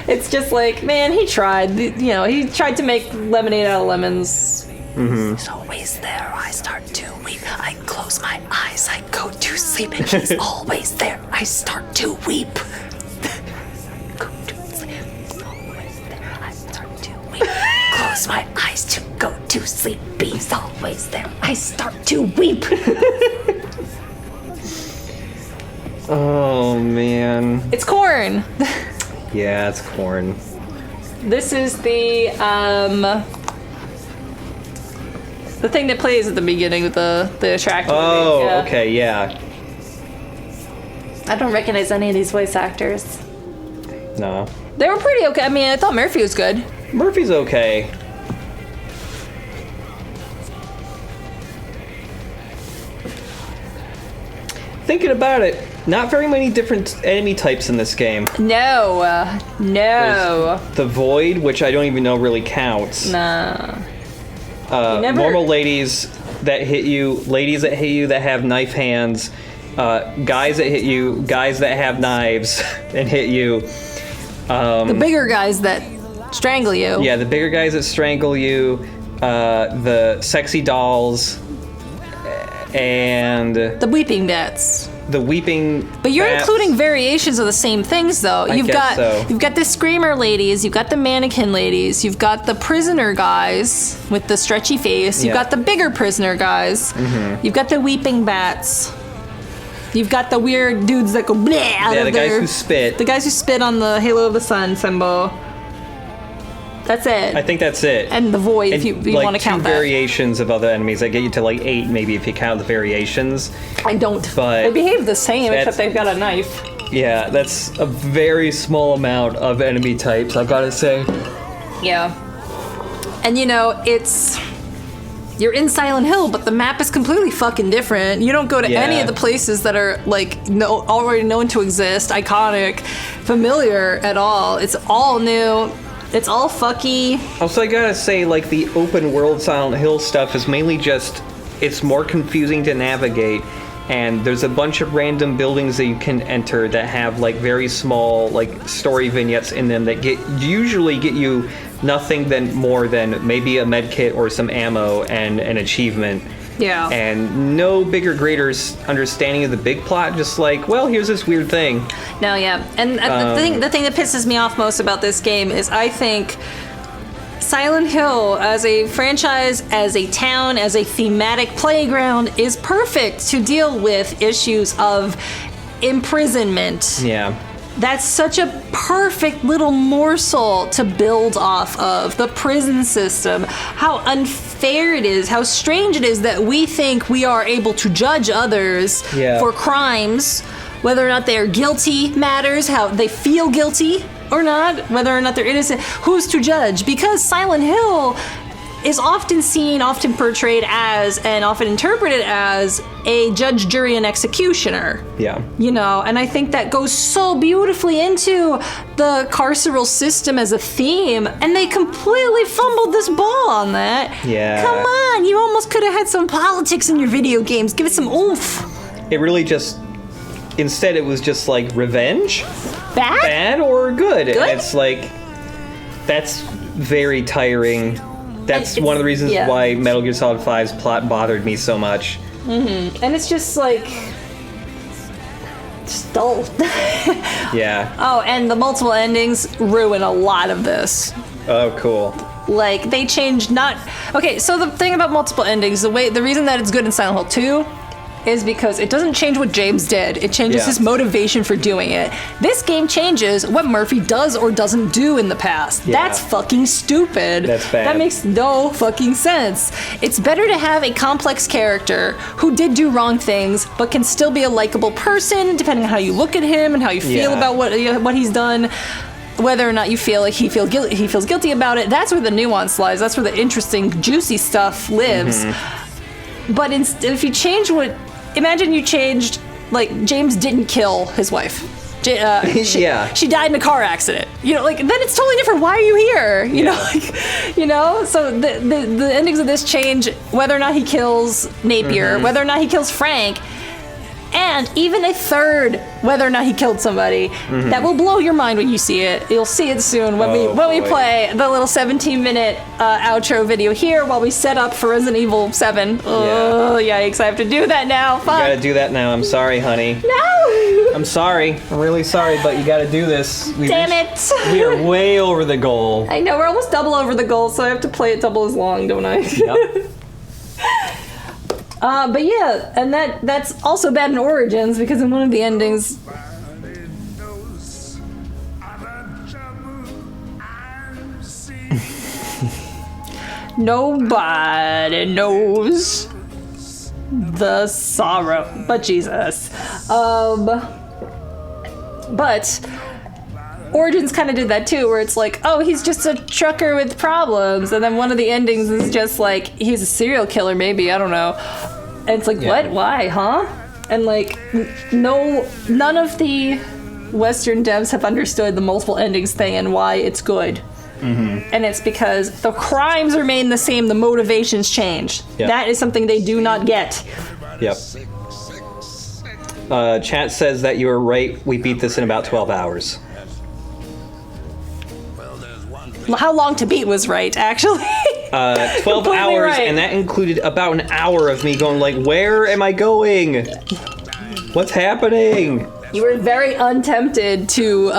it's just like, man, he tried. You know, he tried to make lemonade out of lemons. He's always there. I start to weep. I close my eyes. I go to sleep, and he's always there. I start to weep. Go to sleep. He's always there. I start to weep. Close my eyes to go to sleep. He's always there. I start to weep. Oh man. It's corn. Yeah, it's corn. This is the thing that plays at the beginning with the attractive. Oh, yeah. okay, yeah. I don't recognize any of these voice actors. No. They were pretty okay. I mean, I thought Murphy was good. Murphy's okay. Thinking about it, not very many different enemy types in this game. No. No. There's the Void, which I don't even know really counts. Nah. Normal ladies that hit you that have knife hands, guys that hit you, guys that have knives and hit you. The bigger guys that strangle you. Yeah, the bigger guys that strangle you, the sexy dolls, and The weeping bats. the weeping. But you're bats. including variations of the same things, though. You've guess so. You've got the screamer ladies, you've got the mannequin ladies, you've got the prisoner guys with the stretchy face, you've Yeah. got the bigger prisoner guys, you've got the weeping bats, you've got the weird dudes that go bleh out Yeah, of the their... guys who spit. The guys who spit on the Halo of the Sun symbol. That's it. I think that's it. And the void, if you like want to count two that. variations of other enemies that get you to like 8, maybe if you count the variations. I don't. But they behave the same, except that's- they've got a knife. Yeah, that's a very small amount of enemy types, I've got to say. Yeah. And you know, you're in Silent Hill, but the map is completely fucking different. You don't go to any of the places that are like already known to exist, iconic, familiar at all. It's all new. It's all fucky. Also, I gotta say, like, the open world Silent Hill stuff is mainly just, it's more confusing to navigate, and there's a bunch of random buildings that you can enter that have, like, very small, like, story vignettes in them that usually get you nothing more than maybe a med kit or some ammo and an achievement. Yeah. And no bigger, greater understanding of the big plot, just like, well, here's this weird thing. No, yeah. And the thing that pisses me off most about this game is I think Silent Hill as a franchise, as a town, as a thematic playground is perfect to deal with issues of imprisonment. Yeah. That's such a perfect little morsel to build off of. The prison system, how unfair it is, how strange it is that we think we are able to judge others for crimes, whether or not they are guilty matters, how they feel guilty or not, whether or not they're innocent. Who's to judge? Because Silent Hill is often seen, often portrayed as, and often interpreted as a judge, jury, and executioner. Yeah. You know, and I think that goes so beautifully into the carceral system as a theme, and they completely fumbled this ball on that. Yeah. Come on, you almost could have had some politics in your video games. Give it some oomph. It really just, instead it was just like revenge? Bad? Bad or good? Good? It's like, That's very tiring. That's one of the reasons why Metal Gear Solid 5's plot bothered me so much. Mm-hmm. And it's just like... just dull. Yeah. Oh, and the multiple endings ruin a lot of this. Oh, cool. Like, they changed not... Okay, so the thing about multiple endings, the reason that it's good in Silent Hill 2 is because it doesn't change what James did. It changes his motivation for doing it. This game changes what Murphy does or doesn't do in the past. Yeah. That's fucking stupid. That's bad. That makes no fucking sense. It's better to have a complex character who did do wrong things, but can still be a likable person, depending on how you look at him and how you feel about what he's done. Whether or not you feel like he feels guilty about it, that's where the nuance lies. That's where the interesting, juicy stuff lives. Mm-hmm. But if you change imagine you changed, like, James didn't kill his wife. She died in a car accident. You know, like, then it's totally different. Why are you here? You know, like, you know? So the endings of this change whether or not he kills Napier, whether or not he kills Frank, and even a third, whether or not he killed somebody. That will blow your mind when you see it. You'll see it soon when we play the little 17-minute outro video here while we set up for Resident Evil 7. Oh, yikes, I have to do that now. Fuck. You gotta do that now. I'm sorry, honey. No! I'm sorry. I'm really sorry, but you gotta do this. Damn it! We are way over the goal. I know, we're almost double over the goal, so I have to play it double as long, don't I? Yep. But yeah, and that's also bad in Origins, because in one of the endings... Nobody knows the sorrow but Jesus. But Origins kind of did that too, where it's like, oh, he's just a trucker with problems, and then one of the endings is just like, he's a serial killer, maybe, I don't know. And it's like, what? Why? Huh? And like, none of the Western devs have understood the multiple endings thing and why it's good. And it's because the crimes remain the same, the motivations change. That is something they do not get. Yep. Chat says that you were right. We beat this in about 12 hours. How long to beat was right, actually. 12 hours, right. And that included about an hour of me going like, where am I going? What's happening? You were very untempted to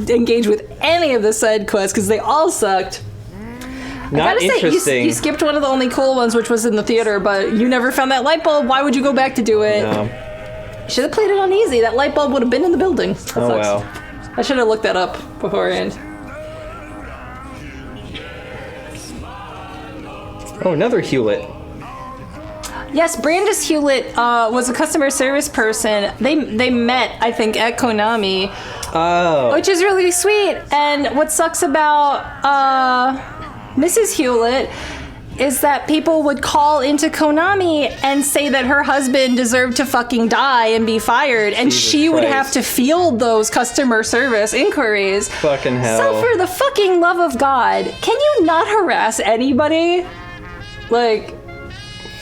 engage with any of the side quests because they all sucked. Not I gotta interesting. say, you skipped one of the only cool ones, which was in the theater, but you never found that light bulb. Why would you go back to do it? No. Should have played it on easy. That light bulb would have been in the building. That oh, sucks. well. I should have looked that up beforehand. Oh, another Hewlett. Yes, Brandis Hewlett was a customer service person. They met, I think, at Konami. Oh. Which is really sweet. And what sucks about Mrs. Hewlett is that people would call into Konami and say that her husband deserved to fucking die and be fired, and Jesus she would Christ. have to field those customer service inquiries. Fucking hell. So for the fucking love of God, can you not harass anybody? Like...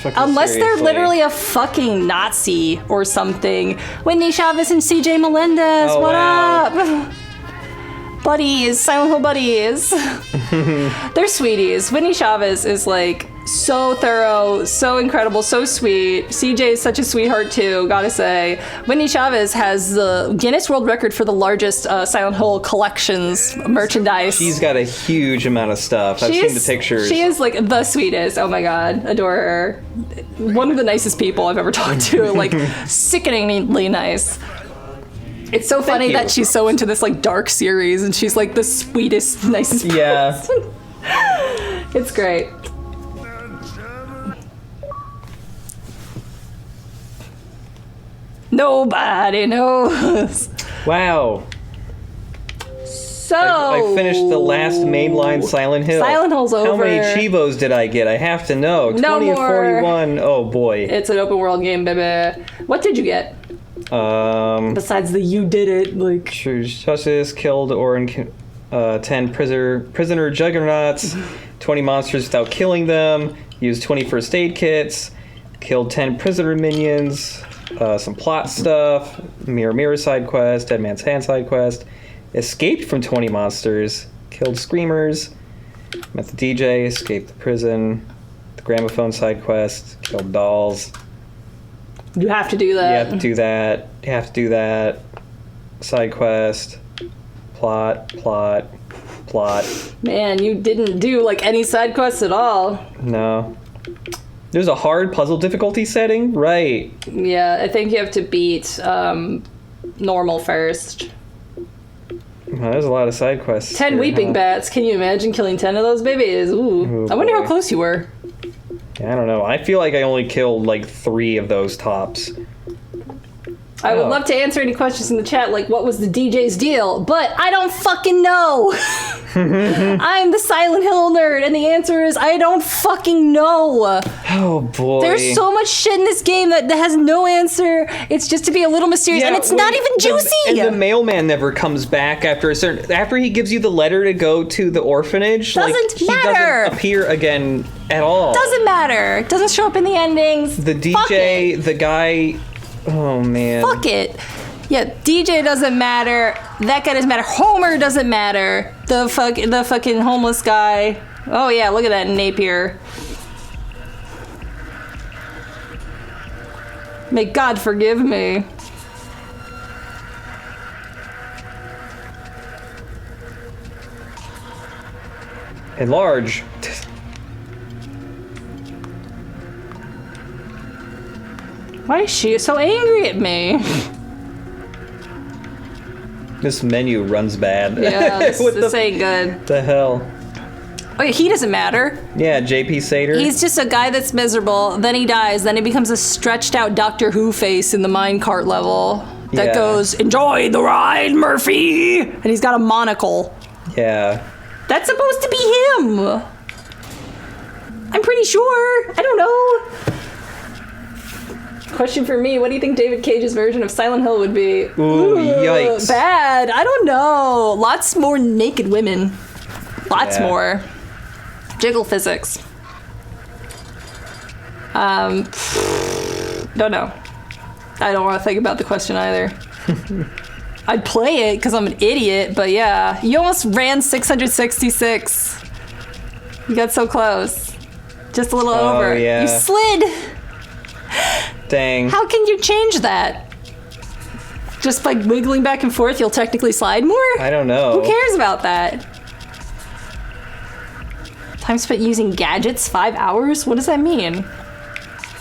Fucking unless seriously. they're literally a fucking Nazi or something. Whitney Chavez and CJ Melendez, Oh, what wow. up? Buddies, Silent Hill buddies. They're sweeties. Whitney Chavez is like so thorough, so incredible, so sweet. CJ is such a sweetheart too, gotta say. Whitney Chavez has the Guinness World Record for the largest Silent Hill collections merchandise. She's got a huge amount of stuff. I've seen the pictures. She is like the sweetest. Oh my god, adore her. One of the nicest people I've ever talked to. Like sickeningly nice. It's so funny that she's so into this like dark series, and she's like the sweetest, nicest person. It's great. Nobody knows. Wow. So I finished the last mainline Silent Hill. Silent Hill's over. How many Chivos did I get? I have to know. No 20 more. of 41. Oh boy. It's an open world game, baby. What did you get? Besides the you did it, like Justice killed or 10 prisoner juggernauts, 20 monsters without killing them, used 20 first aid kits, killed 10 prisoner minions, some plot stuff, mirror side quest, dead man's hand side quest, escaped from 20 monsters, killed screamers, met the DJ, escaped the prison, the gramophone side quest, killed dolls. You have to do that. You have to do that. You have to do that. Side quest. Plot. Man, you didn't do like any side quests at all. No. There's a hard puzzle difficulty setting? Right. Yeah, I think you have to beat normal first. Well, there's a lot of side quests. 10 here, weeping bats. Can you imagine killing 10 of those babies? Ooh. Oh, I wonder boy. how close you were. Yeah, I don't know. I feel like I only killed like 3 of those tops. I would love to answer any questions in the chat, like what was the DJ's deal, but I don't fucking know. I'm the Silent Hill nerd, and the answer is I don't fucking know. Oh boy. There's so much shit in this game that has no answer. It's just to be a little mysterious, and it's not even juicy. And the mailman never comes back after he gives you the letter to go to the orphanage. Doesn't he matter. Doesn't appear again at all. Doesn't matter. Doesn't show up in the endings. The DJ, the guy. Oh man. Fuck it. Yeah, DJ doesn't matter. That guy doesn't matter. Homer doesn't matter. The fucking homeless guy. Oh yeah, look at that Napier. May God forgive me. Enlarge. Why is she so angry at me? This menu runs bad. Yeah, this ain't good. The hell? Oh yeah, he doesn't matter. Yeah, JP Sater. He's just a guy that's miserable, then he dies, then he becomes a stretched out Doctor Who face in the minecart level that goes, "Enjoy the ride, Murphy!" And he's got a monocle. Yeah. That's supposed to be him! I'm pretty sure. I don't know. Question for me, what do you think David Cage's version of Silent Hill would be? Ooh, yikes. Bad. I don't know. Lots more naked women. Lots more. Jiggle physics. Don't know. I don't want to think about the question either. I'd play it because I'm an idiot, but yeah. You almost ran 666. You got so close. Just a little over. Yeah. You slid. Dang. How can you change that? Just by wiggling back and forth, you'll technically slide more? I don't know. Who cares about that? Time spent using gadgets, 5 hours? What does that mean?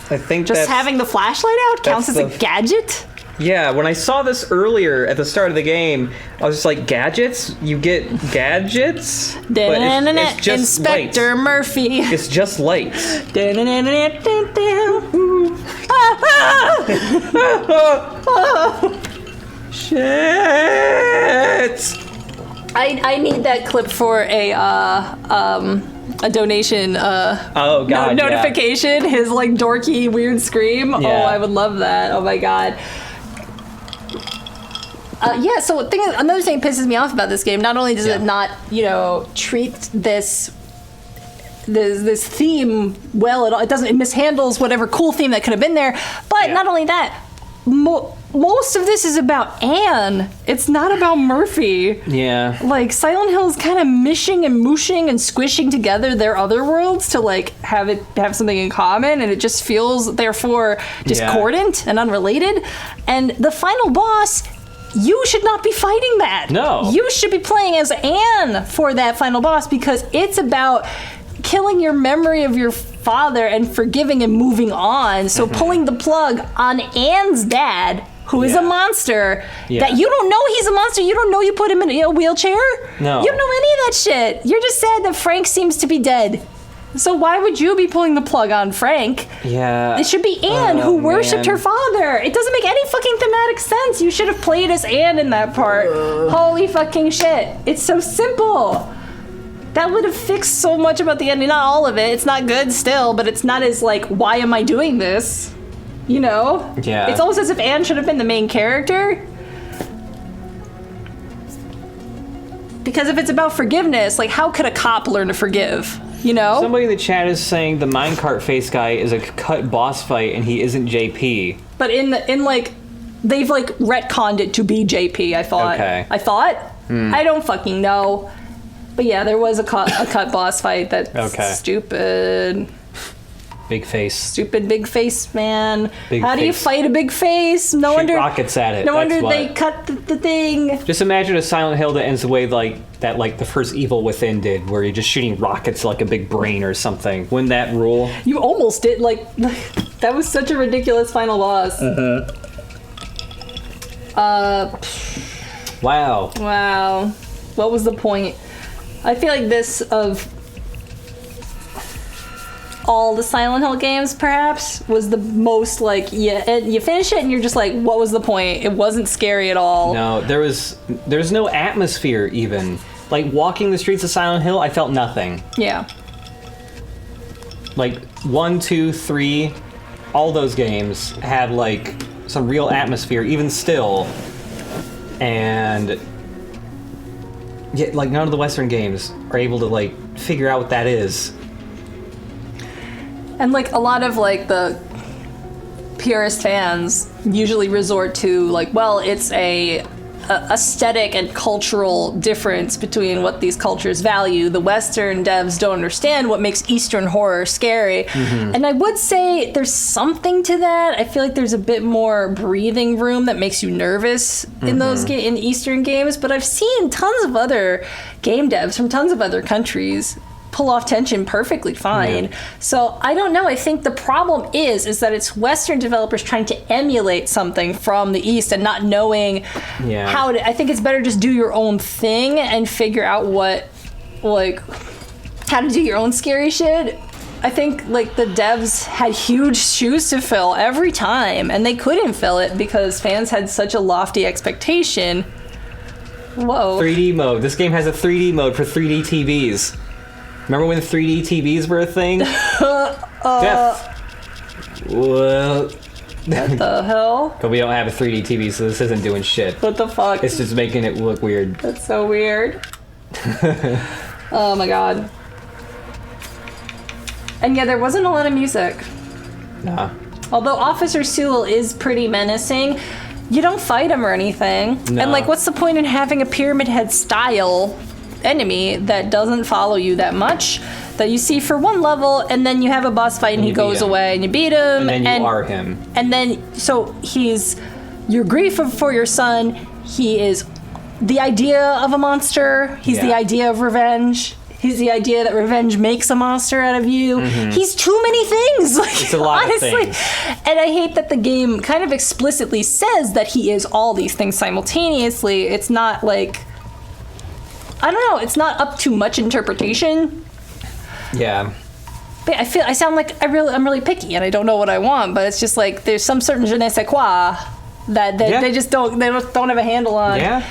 I think Just having the flashlight out counts as a gadget? Yeah, when I saw this earlier at the start of the game, I was just like, gadgets? You get gadgets? But it's just Inspector lights. Murphy. It's just lights. Shit! I need that clip for a donation Oh god, notification. Yeah. His like dorky weird scream. Yeah. Oh, I would love that. Oh my god. Yeah, so another thing that pisses me off about this game, not only does it not, treat this theme well at all, it mishandles whatever cool theme that could have been there, but not only that, most of this is about Anne. It's not about Murphy. Yeah. Like, Silent Hill is kind of mishing and mooshing and squishing together their other worlds to, like, have something in common, and it just feels, therefore, discordant and unrelated. And the final boss, you should not be fighting that. No. You should be playing as Anne for that final boss, because it's about killing your memory of your father and forgiving and moving on. So pulling the plug on Anne's dad, who is a monster, that you don't know he's a monster. You don't know you put him in a wheelchair. No. You don't know any of that shit. You're just sad that Frank seems to be dead. So why would you be pulling the plug on Frank? Yeah. It should be Anne who worshipped her father. It doesn't make any fucking thematic sense. You should have played as Anne in that part. Holy fucking shit. It's so simple. That would have fixed so much about the ending. Not all of it. It's not good still, but it's not as like, why am I doing this? You know? Yeah. It's almost as if Anne should have been the main character. Because if it's about forgiveness, like, how could a cop learn to forgive? You know? Somebody in the chat is saying the minecart face guy is a cut boss fight and he isn't JP. But in like, they've like retconned it to be JP, I thought. Okay. I thought? I don't fucking know. But yeah, there was a cut boss fight that's stupid. Big face. Stupid big face, man. Big How do you face. fight a big face? No Shoot wonder rockets at it. No That's wonder what. they cut the thing. Just imagine a Silent Hill that ends the way like the first Evil Within did, where you're just shooting rockets like a big brain or something. Wouldn't that rule? You almost did, like, that was such a ridiculous final boss. Wow. Wow. What was the point? I feel like this, of all the Silent Hill games, perhaps, was the most, like, you finish it and you're just like, what was the point? It wasn't scary at all. No, there's no atmosphere even. Like, walking the streets of Silent Hill, I felt nothing. Yeah. Like, 1, 2, 3, all those games had, like, some real atmosphere, even still. And yet, like, none of the Western games are able to, like, figure out what that is. And, like, a lot of, like, the purist fans usually resort to, like, well, it's a aesthetic and cultural difference between what these cultures value. The Western devs don't understand what makes Eastern horror scary. Mm-hmm. And I would say there's something to that. I feel like there's a bit more breathing room that makes you nervous in those in Eastern games, but I've seen tons of other game devs from tons of other countries pull off tension perfectly fine. Yeah. So I don't know. I think the problem is that it's Western developers trying to emulate something from the East and not knowing how to. I think it's better just do your own thing and figure out how to do your own scary shit. I think, like, the devs had huge shoes to fill every time, and they couldn't fill it because fans had such a lofty expectation. Whoa. 3D mode. This game has a 3D mode for 3D TVs. Remember when 3D TVs were a thing? Jeff. Well. What the hell? But we don't have a 3D TV, so this isn't doing shit. What the fuck? It's just making it look weird. That's so weird. Oh my god. And yeah, there wasn't a lot of music. Nah. Although Officer Sewell is pretty menacing, you don't fight him or anything. No. And, like, what's the point in having a Pyramid Head style enemy that doesn't follow you that much, that you see for one level, and then you have a boss fight and he goes away and you beat him, and then you are him, and then so he's your grief for your son. He is the idea of a monster. He's the idea of revenge. He's the idea that revenge makes a monster out of you. Mm-hmm. He's too many things. Like, it's a lot honestly, of things. And I hate that the game kind of explicitly says that he is all these things simultaneously. It's not like, I don't know, it's not up to much interpretation. Yeah. But I sound like I'm really picky and I don't know what I want, but it's just like there's some certain je ne sais quoi that they just don't have a handle on. Yeah.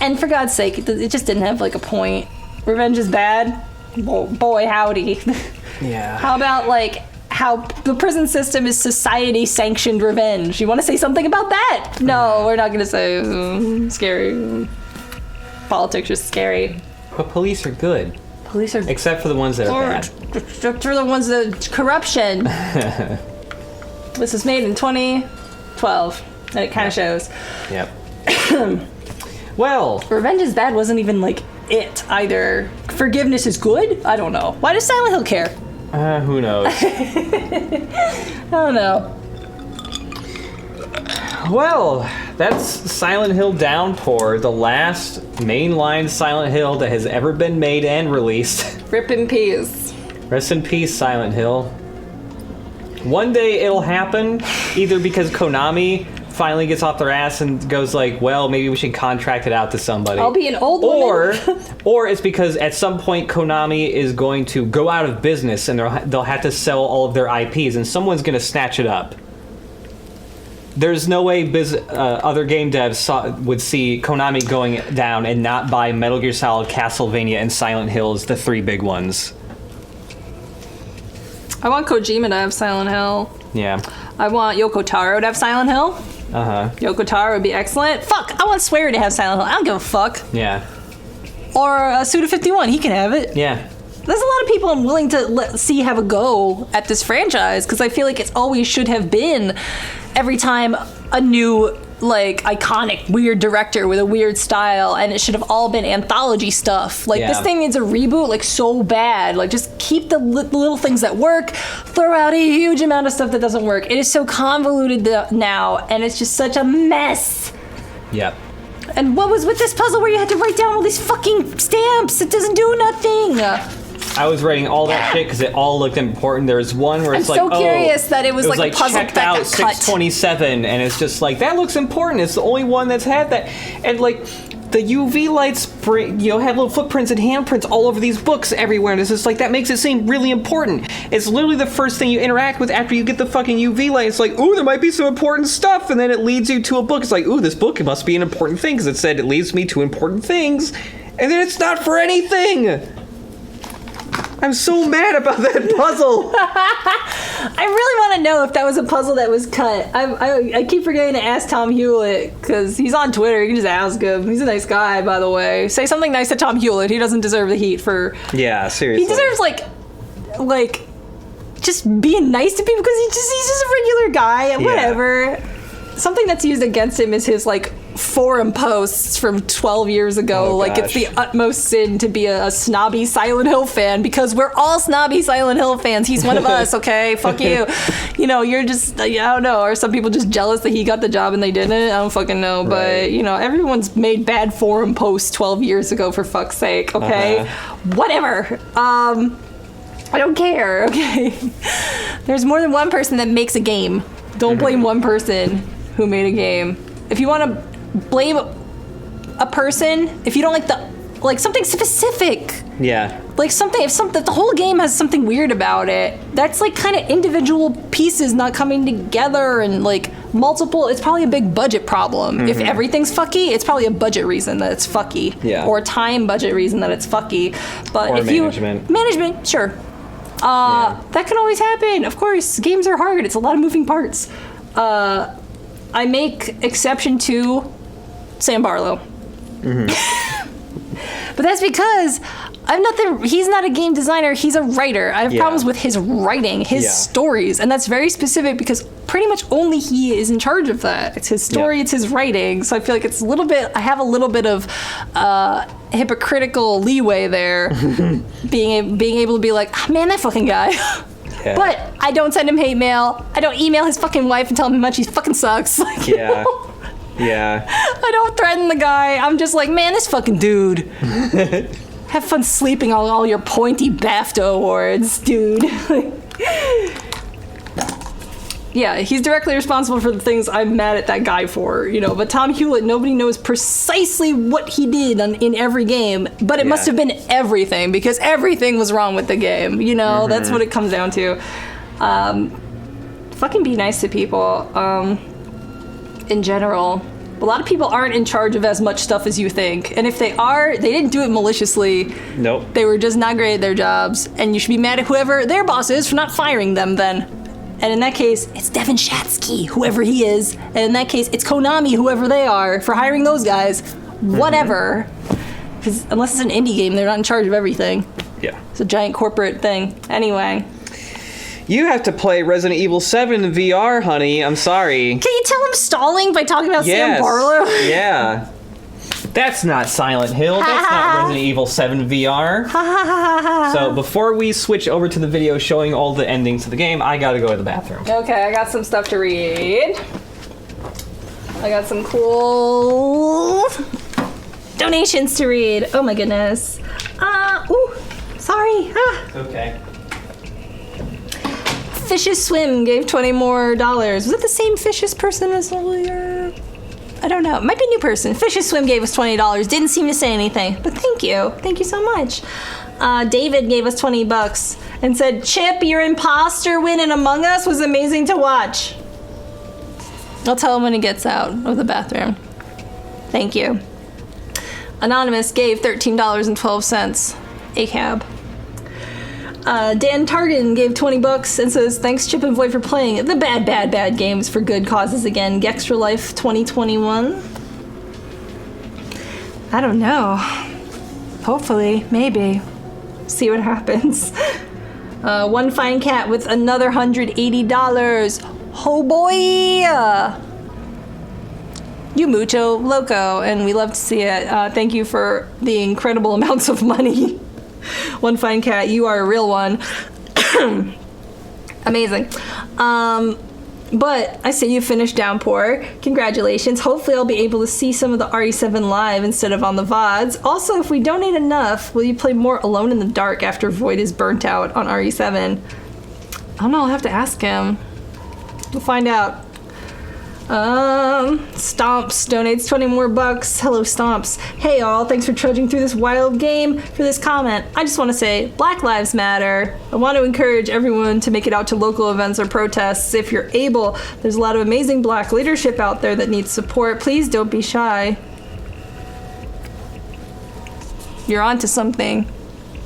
And for God's sake, it just didn't have, like, a point. Revenge is bad? Boy, howdy. Yeah. How about, like, how the prison system is society-sanctioned revenge? You want to say something about that? No, we're not going to say scary. Politics are scary. But police are good. Police are... Except for the ones that are bad. Except for the ones that... Corruption. This was made in 2012. And it kind of shows. Yep. Well... Revenge is bad wasn't even, like, it either. Forgiveness is good? I don't know. Why does Silent Hill care? Who knows? I don't know. Well, that's Silent Hill Downpour, the last mainline Silent Hill that has ever been made and released. Rip in peace. Rest in peace, Silent Hill. One day it'll happen, either because Konami finally gets off their ass and goes like, well, maybe we should contract it out to somebody. I'll be an old woman. Or it's because at some point Konami is going to go out of business and they'll have to sell all of their IPs and someone's going to snatch it up. There's no way other game devs would see Konami going down and not buy Metal Gear Solid, Castlevania, and Silent Hill as the three big ones. I want Kojima to have Silent Hill. Yeah. I want Yoko Taro to have Silent Hill. Uh-huh. Yoko Taro would be excellent. Fuck, I want Swear to have Silent Hill. I don't give a fuck. Yeah. Or Suda51, he can have it. Yeah. There's a lot of people I'm willing to see have a go at this franchise because I feel like it's always should have been every time a new like iconic weird director with a weird style, and it should have all been anthology stuff. Like this thing needs a reboot like so bad. Like just keep the little things that work, throw out a huge amount of stuff that doesn't work. It is so convoluted now, and it's just such a mess. Yep. And what was with this puzzle where you had to write down all these fucking stamps? It doesn't do nothing. I was writing all that shit because it all looked important. There was one where it's I'm so curious that it was like a puzzle checked that out got cut. 627, and it's just like, that looks important. It's the only one that's had that. And like, the UV lights, have little footprints and handprints all over these books everywhere, and it's just like, that makes it seem really important. It's literally the first thing you interact with after you get the fucking UV light. It's like, ooh, there might be some important stuff, and then it leads you to a book. It's like, ooh, this book must be an important thing, because it said it leads me to important things, and then it's not for anything! I'm so mad about that puzzle. I really want to know if that was a puzzle that was cut. I keep forgetting to ask Tom Hewlett because he's on Twitter. You can just ask him. He's a nice guy, by the way. Say something nice to Tom Hewlett. He doesn't deserve the heat for. Yeah, seriously. He deserves like just being nice to people because he's just a regular guy and whatever. Something that's used against him is his like forum posts from 12 years ago. Like it's the utmost sin to be a snobby Silent Hill fan because we're all snobby Silent Hill fans. He's one of us, okay? Fuck you. You're just, I don't know. Are some people just jealous that he got the job and they didn't? I don't fucking know. Right. But, everyone's made bad forum posts 12 years ago for fuck's sake, okay? Whatever. I don't care, okay? There's more than one person that makes a game. Don't blame one person who made a game. If you want to blame a person, if you don't like something specific. Yeah. Like if the whole game has something weird about it, that's like kind of individual pieces not coming together and like multiple, it's probably a big budget problem. If everything's fucky, it's probably a budget reason that it's fucky. Yeah. Or a time budget reason that it's fucky. But if management, sure. That can always happen. Of course, games are hard. It's a lot of moving parts. I make exception to Sam Barlow. But that's because he's not a game designer, he's a writer. I have problems with his writing, his stories, and that's very specific because pretty much only he is in charge of that. It's his story, it's his writing, so I feel like I have a little bit of hypocritical leeway there, being able to be like, oh, man, that fucking guy. Yeah. But I don't send him hate mail. I don't email his fucking wife and tell him how much he fucking sucks. Like, yeah. Yeah. I don't threaten the guy. I'm just like, man, this fucking dude. Have fun sleeping on all your pointy BAFTA awards, dude. Yeah, he's directly responsible for the things I'm mad at that guy for, But Tom Hewlett, nobody knows precisely what he did in every game, but it must have been everything because everything was wrong with the game. That's what it comes down to. Fucking be nice to people. In general, a lot of people aren't in charge of as much stuff as you think, and if they are, they didn't do it maliciously. Nope. They were just not great at their jobs, and you should be mad at whoever their boss is for not firing them then. And in that case, it's Devin Shatsky, whoever he is. And in that case, it's Konami, whoever they are, for hiring those guys. Whatever. Because unless it's an indie game, they're not in charge of everything. Yeah. It's a giant corporate thing. Anyway. You have to play Resident Evil 7 in VR, honey. I'm sorry. Can you tell I'm stalling by talking about Sam Barlow? Yeah. That's not Silent Hill. That's not Resident Evil 7 VR. So before we switch over to the video showing all the endings of the game, I gotta go to the bathroom. Okay, I got some stuff to read. I got some cool donations to read. Oh my goodness. Sorry. Okay. Fishes Swim gave $20 more. Was it the same Fishes person as earlier? I don't know. It might be a new person. Fishes Swim gave us $20. Didn't seem to say anything, but thank you. Thank you so much. David gave us $20 and said, Chip, your imposter win in Among Us was amazing to watch. I'll tell him when he gets out of the bathroom. Thank you. Anonymous gave $13.12. A cab. Dan Targan gave $20 and says, thanks Chip and Void for playing the bad games for good causes again. Gextra Life 2021. I don't know. Hopefully, maybe. See what happens. One Fine Cat with another $180. Oh boy! You mucho loco, and we love to see it. Thank you for the incredible amounts of money. One Fine Cat, you are a real one. Amazing. But I see you finished Downpour. Congratulations. Hopefully I'll be able to see some of the RE7 live instead of on the VODs. Also, if we donate enough, will you play more Alone in the Dark after Void is burnt out on RE7? I don't know, I'll have to ask him. We'll find out. Stomps donates 20 more bucks. Hello, Stomps. Hey, y'all. Thanks for trudging through this wild game. For this comment, I just want to say Black Lives Matter. I want to encourage everyone to make it out to local events or protests if you're able. There's a lot of amazing Black leadership out there that needs support. Please don't be shy. You're onto something.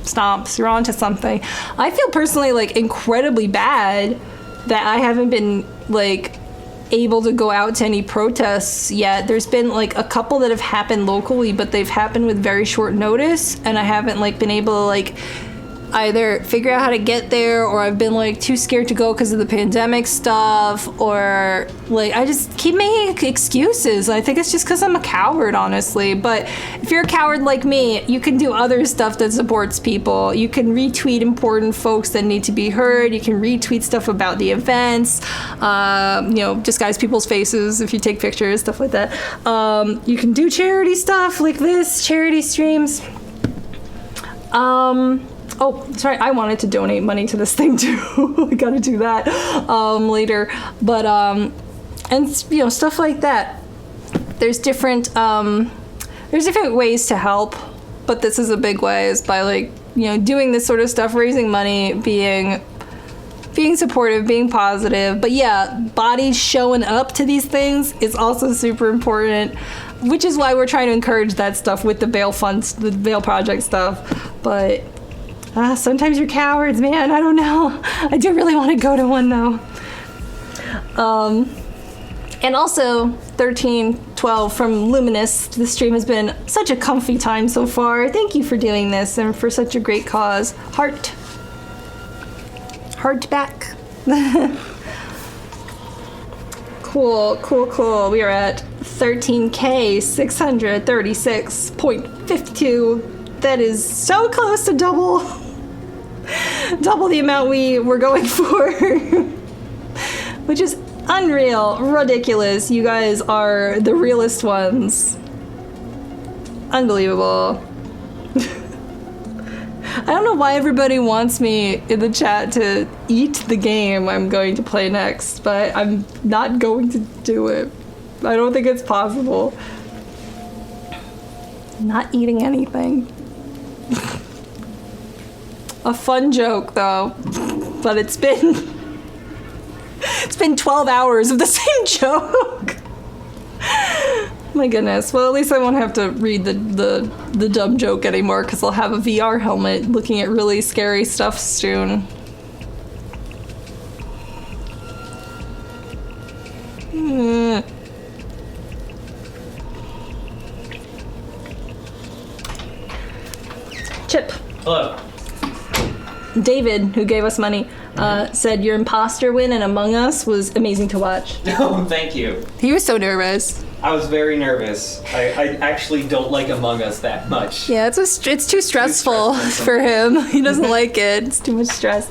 Stomps, you're onto something. I feel personally like incredibly bad that I haven't been like able to go out to any protests yet. There's been like a couple that have happened locally, but they've happened with very short notice, and I haven't like been able to like either figure out how to get there, or I've been like too scared to go because of the pandemic stuff, or like I just keep making excuses. I think it's just because I'm a coward, honestly. But if you're a coward like me, you can do other stuff that supports people. You can retweet important folks that need to be heard. You can retweet stuff about the events, disguise people's faces if you take pictures, stuff like that. You can do stuff like this, charity streams. Oh, sorry, I wanted to donate money to this thing too. I gotta do that later. But, and stuff like that. There's different ways to help, but this is a big way, is by doing this sort of stuff, raising money, being supportive, being positive. But yeah, bodies showing up to these things is also super important, which is why we're trying to encourage that stuff with the bail funds, the bail project stuff. But sometimes you're cowards, man. I don't know. I do really want to go to one, though. And also, 1312 from Luminous. The stream has been such a comfy time so far. Thank you for doing this and for such a great cause. Heart back. Cool. We are at 13K 636.52. That is so close to double the amount we were going for, which is unreal, ridiculous. You guys are the realest ones. Unbelievable. I don't know why everybody wants me in the chat to eat the game I'm going to play next, but I'm not going to do it. I don't think it's possible. I'm not eating anything. A fun joke, though, but it's been 12 hours of the same joke. My goodness. Well, at least I won't have to read the dumb joke anymore, because I'll have a VR helmet looking at really scary stuff soon. Chip. Hello. David, who gave us money, said your imposter win in Among Us was amazing to watch. Oh, thank you. He was so nervous. I was very nervous. I actually don't like Among Us that much. Yeah, it's too stressful for him. He doesn't like it. It's too much stress.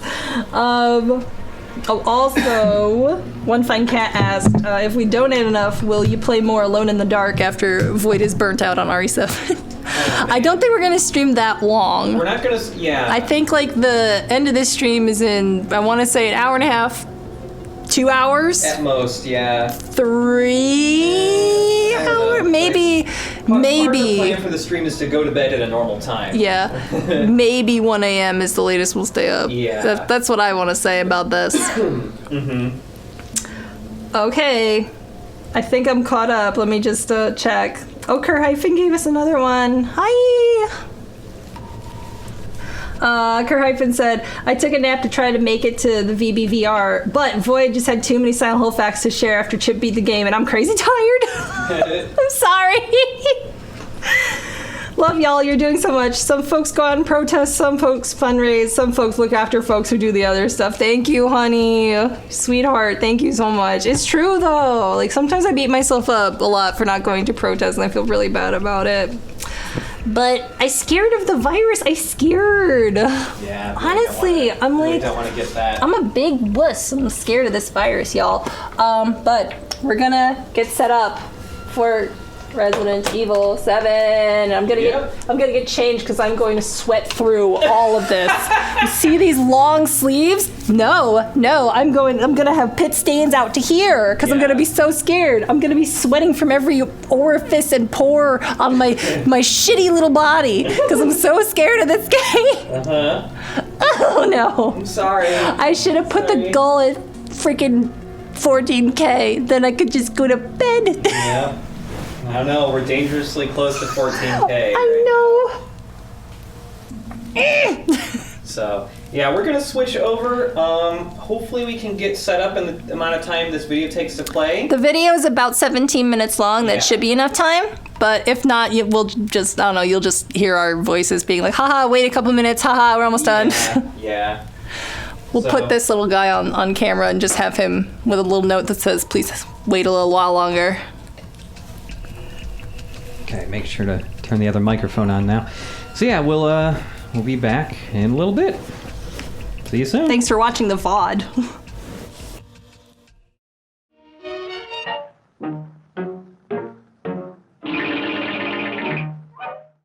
Also, One Fine Cat asked, if we donate enough, will you play more Alone in the Dark after Void is burnt out on RE7? I don't think we're going to stream that long. We're not going to, yeah. I think the end of this stream is in, I want to say, an hour and a half, 2 hours? At most, yeah. 3 hours? Maybe. Part of the plan for the stream is to go to bed at a normal time. Yeah. Maybe 1 a.m. is the latest we'll stay up. Yeah. That's what I want to say about this. Mm-hmm. Okay. I think I'm caught up. Let me just check. Oh, Kerr-Hyphen gave us another one. Hi! Kerr-Hyphen said, I took a nap to try to make it to the VBVR, but Void just had too many Silent Hill facts to share after Chip beat the game, and I'm crazy tired. I'm sorry. Love y'all. You're doing so much. Some folks go out and protest. Some folks fundraise. Some folks look after folks who do the other stuff. Thank you, honey. Sweetheart. Thank you so much. It's true, though. Like, sometimes I beat myself up a lot for not going to protest, and I feel really bad about it. But I scared of the virus. I scared. Yeah. Honestly, I'm like, don't want to get that. I'm a big wuss. I'm scared of this virus, y'all. But we're gonna get set up for Resident Evil 7. I'm gonna get changed because I'm going to sweat through all of this. You see these long sleeves? No. I'm gonna have pit stains out to here because I'm gonna be so scared. I'm gonna be sweating from every orifice and pore on my shitty little body because I'm so scared of this game. Oh no. I'm sorry. I should have put the goal at freaking 14K. Then I could just go to bed. Yeah. I don't know, we're dangerously close to 14K. I know. So, yeah, we're going to switch over. Hopefully we can get set up in the amount of time this video takes to play. The video is about 17 minutes long. That should be enough time. But if not, we'll just, I don't know, you'll just hear our voices being like, haha, wait a couple minutes, haha, we're almost done. Yeah. We'll put this little guy on camera and just have him with a little note that says, please wait a little while longer. Okay, make sure to turn the other microphone on now. So yeah, we'll be back in a little bit. See you soon. Thanks for watching the VOD.